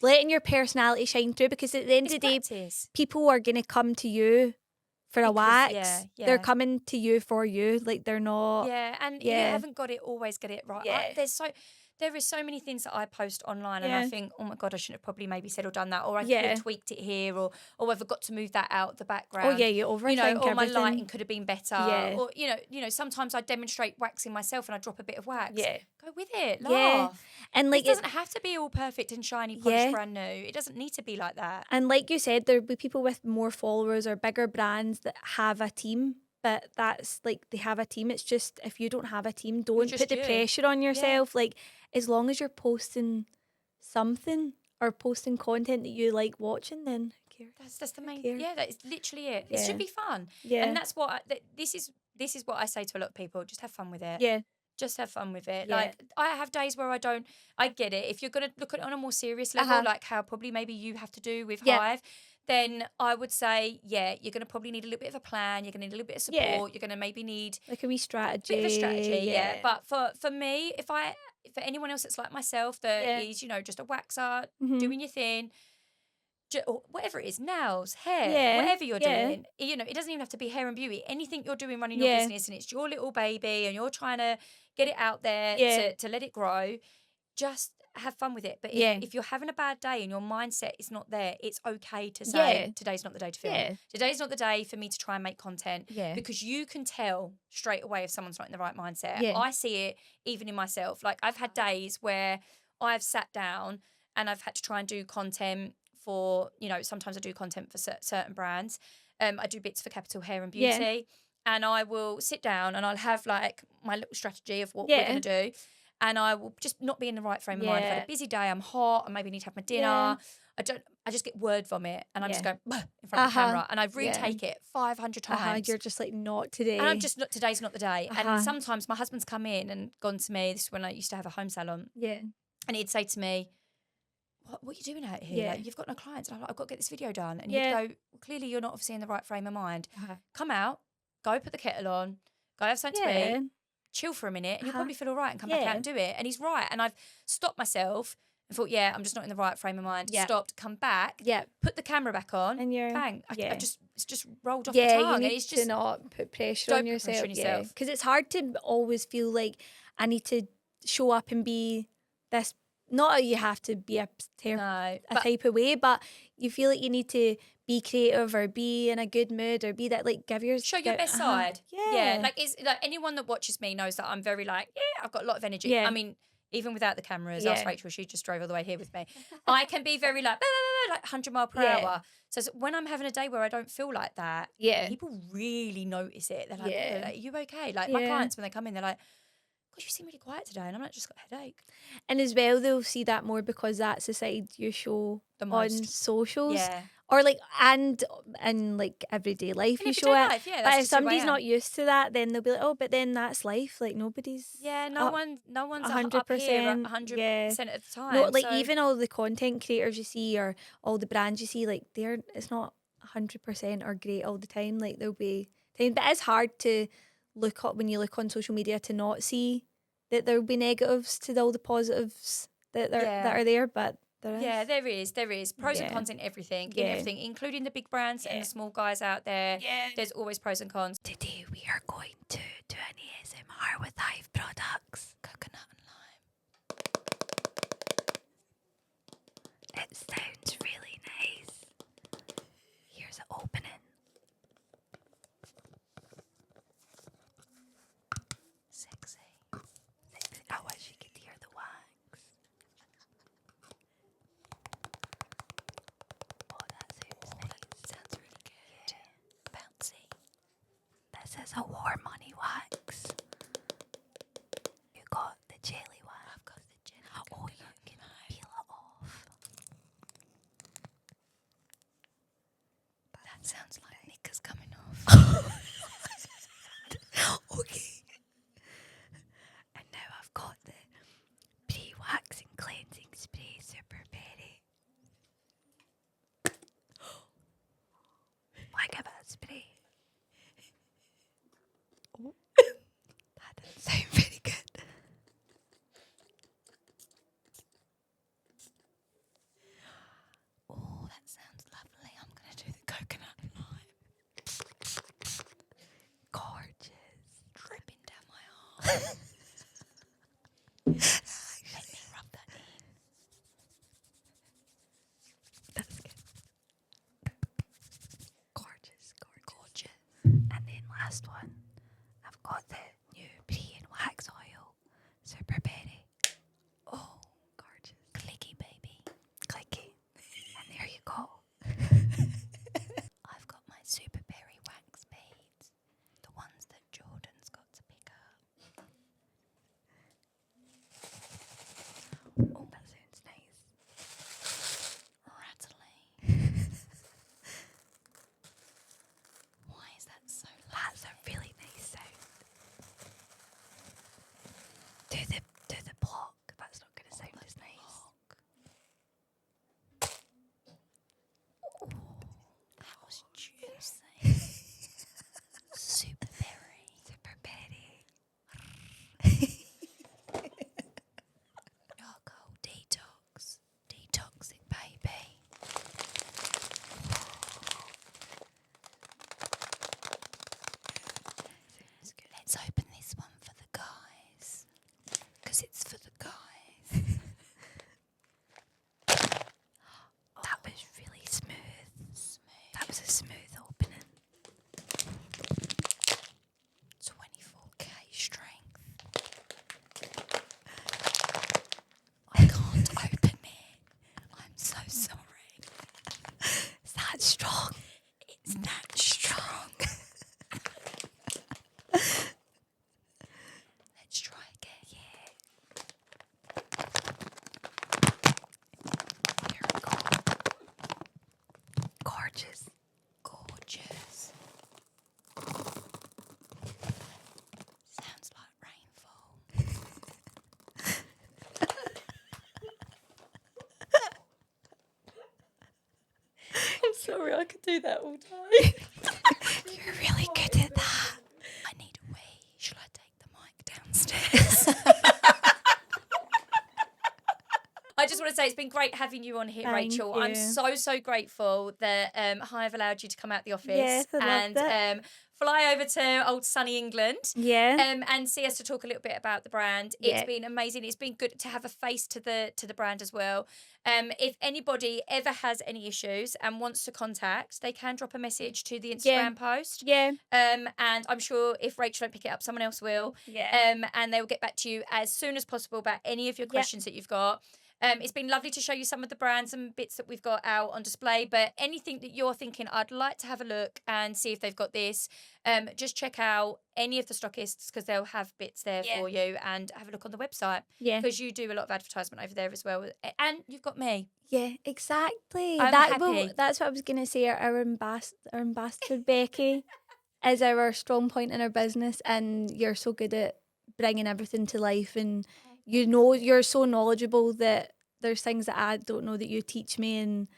letting your personality shine through, because at the end of the day, people are going to come to you for a wax. They're coming to you for you. Like, they're not. Yeah, and you haven't got it always get it right. Yeah. There is so many things that I post online and I think, oh my God, I shouldn't have probably maybe said or done that, or I could have tweaked it here, or I've got to move that out the background. Oh yeah, you overthink or my everything. lighting could have been better. Yeah. Or sometimes I demonstrate waxing myself and I drop a bit of wax. Yeah. Go with it, laugh. Yeah. And it doesn't have to be all perfect and shiny, polished, brand new. It doesn't need to be like that. And like you said, there'll be people with more followers or bigger brands that have a team. But that's they have a team. It's just, if you don't have a team, don't put the pressure on yourself. Like, as long as you're posting something or posting content that you like watching, then who cares? That's the main. Yeah, that is literally it. Yeah. It should be fun. Yeah. And that's what this is what I say to a lot of people. Just have fun with it. Yeah. Just have fun with it. Yeah. Like, I have days where I get it. If you're going to look at it on a more serious level, like how probably maybe you have to do with Hive, then I would say, you're going to probably need a little bit of a plan. You're going to need a little bit of support. Yeah. You're going to maybe need like a wee strategy. Bit of a strategy, yeah. But for me, for anyone else that's like myself, that is, just a waxer, doing your thing, or whatever it is, nails, hair, whatever you're doing, it doesn't even have to be hair and beauty. Anything you're doing running your business and it's your little baby and you're trying to get it out there to let it grow, just have fun with it. But if you're having a bad day and your mindset is not there, it's okay to say, today's not the day to film. Yeah. Today's not the day for me to try and make content. Yeah. Because you can tell straight away if someone's not in the right mindset. Yeah. I see it even in myself. Like, I've had days where I've sat down and I've had to try and do content for, sometimes I do content for certain brands. I do bits for Capital Hair and Beauty. Yeah. And I will sit down and I'll have like my little strategy of what we're going to do. And I will just not be in the right frame of mind. I've had a busy day, I'm hot, I maybe need to have my dinner. I just get word vomit and I'm just going in front of the camera and I retake it 500 times. You're just like, not today. And I'm just, today's not the day. And sometimes my husband's come in and gone to me, this is when I used to have a home salon. Yeah. And he'd say to me, what are you doing out here? Yeah. Like, you've got no clients. And I'm like, I've got to get this video done. And he'd go, well, clearly you're not obviously in the right frame of mind. Come out, go put the kettle on, go have something to eat, chill for a minute, and you'll probably feel all right and come back out and do it. And he's right. And I've stopped myself and thought, I'm just not in the right frame of mind. Stopped, come back, put the camera back on, and you're bang. It's just rolled off the tongue. You need and it's just to not put pressure on yourself. Because it's hard to always feel like I need to show up and be this. Not that you have to be a type of way, but you feel like you need to be creative or be in a good mood or be that, like, show your best side. Yeah. Like, it's like anyone that watches me knows that I'm very like, I've got a lot of energy. Yeah. I mean, even without the cameras, ask Rachel, she just drove all the way here with me. I can be very like 100 mile per hour. So when I'm having a day where I don't feel like that, people really notice it. They're like, are you okay? Like, my clients, when they come in, they're like, God, you seem really quiet today. And I'm like, just got a headache. And as well, they'll see that more because that's the side you show on socials. Yeah. Or like, and in like everyday life you show it. But if somebody's not used to that, then they'll be like, oh, but then that's life. Like, nobody's no one's 100% up here 100% of the time. No, like, even all the content creators you see or all the brands you see, like, it's not 100% or great all the time. Like, there'll be times, but it's hard to look up when you look on social media to not see that there'll be negatives to all the positives that are there, but there is. Yeah, there is. Pros and cons in everything, including the big brands and the small guys out there. Yeah. There's always pros and cons. Today we are going to do an ASMR with Hive products. Coconut and lime. It sounds really nice. Here's an opening. Sexy. I wish you could hear the wax. Oh, that sounds really good. Yeah. Bouncy. This is a warm honey wax. You got the jelly one. I've got the jelly. Oh, you can peel it off. That sounds like knickers coming off. Okay. And now I've got the pre-waxing cleansing spray Super Berry. Why give it a spray? Oh. That doesn't sound very good. Oh, that sounds lovely. I'm going to do the coconut and lime. Gorgeous. Dripping down my arm. Let me rub that in. That's good. Gorgeous. Gorgeous. And then last one, I've got the new pre and wax oil, Super Berry. Oh, Gorgeous. clicky baby. Clicky. And there you go. I've got my super berry wax beads. The ones that Jordan's got to pick up. Oh, that sounds nice. Rattly. Why is that so loud? That's a really nice sound. Do the block. That's not going to sound as nice. That was juicy. Super berry. Super Berry. Charcoal detox. Detox it, baby. Sounds good. Let's open this one for the guys. Because it's for the guys. That was really smooth. That was a smooth opening. 24K strength. I can't open it. I'm so sorry. Is that strong? It's that strong. Let's try again. Yeah. Here we go. Gorgeous. Gorgeous. Sounds like rainfall. I'm sorry, I could do that all day. You're really good at that. I need a wee. Shall I take the mic downstairs? I just want to say it's been great having you on here, Thank Rachel. you. I'm so grateful that Hive allowed you to come out the office Yes, I loved and fly over to old sunny England. Yeah. And see us to talk a little bit about the brand. Yeah. It's been amazing. It's been good to have a face to the brand as well. If anybody ever has any issues and wants to contact, they can drop a message to the Instagram post. Yeah. And I'm sure if Rachel don't pick it up, someone else will. Yeah. And they will get back to you as soon as possible about any of your questions that you've got. It's been lovely to show you some of the brands and bits that we've got out on display, but anything that you're thinking, I'd like to have a look and see if they've got this, just check out any of the stockists because they'll have bits there for you, and have a look on the website Yeah. because you do a lot of advertisement over there as well. And you've got me. Yeah, exactly. I'm happy. That's what I was going to say. Our ambassador, Becky, is our strong point in our business, and you're so good at bringing everything to life, and you know you're so knowledgeable that there's things that I don't know that you teach me, and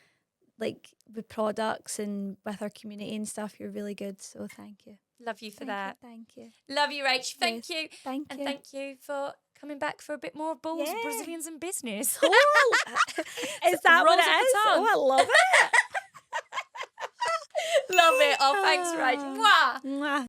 like with products and with our community and stuff, you're really good. So thank you. Love you for that. Thank you. Love you, Rach. Thank Yes, you. Thank And you. thank you for coming back for a bit more balls, Yeah. Brazilians in business. Is that what rolls it off the is? tongue. Oh, I love it. Love it. Oh, thanks, Rach. Mwah. Mwah.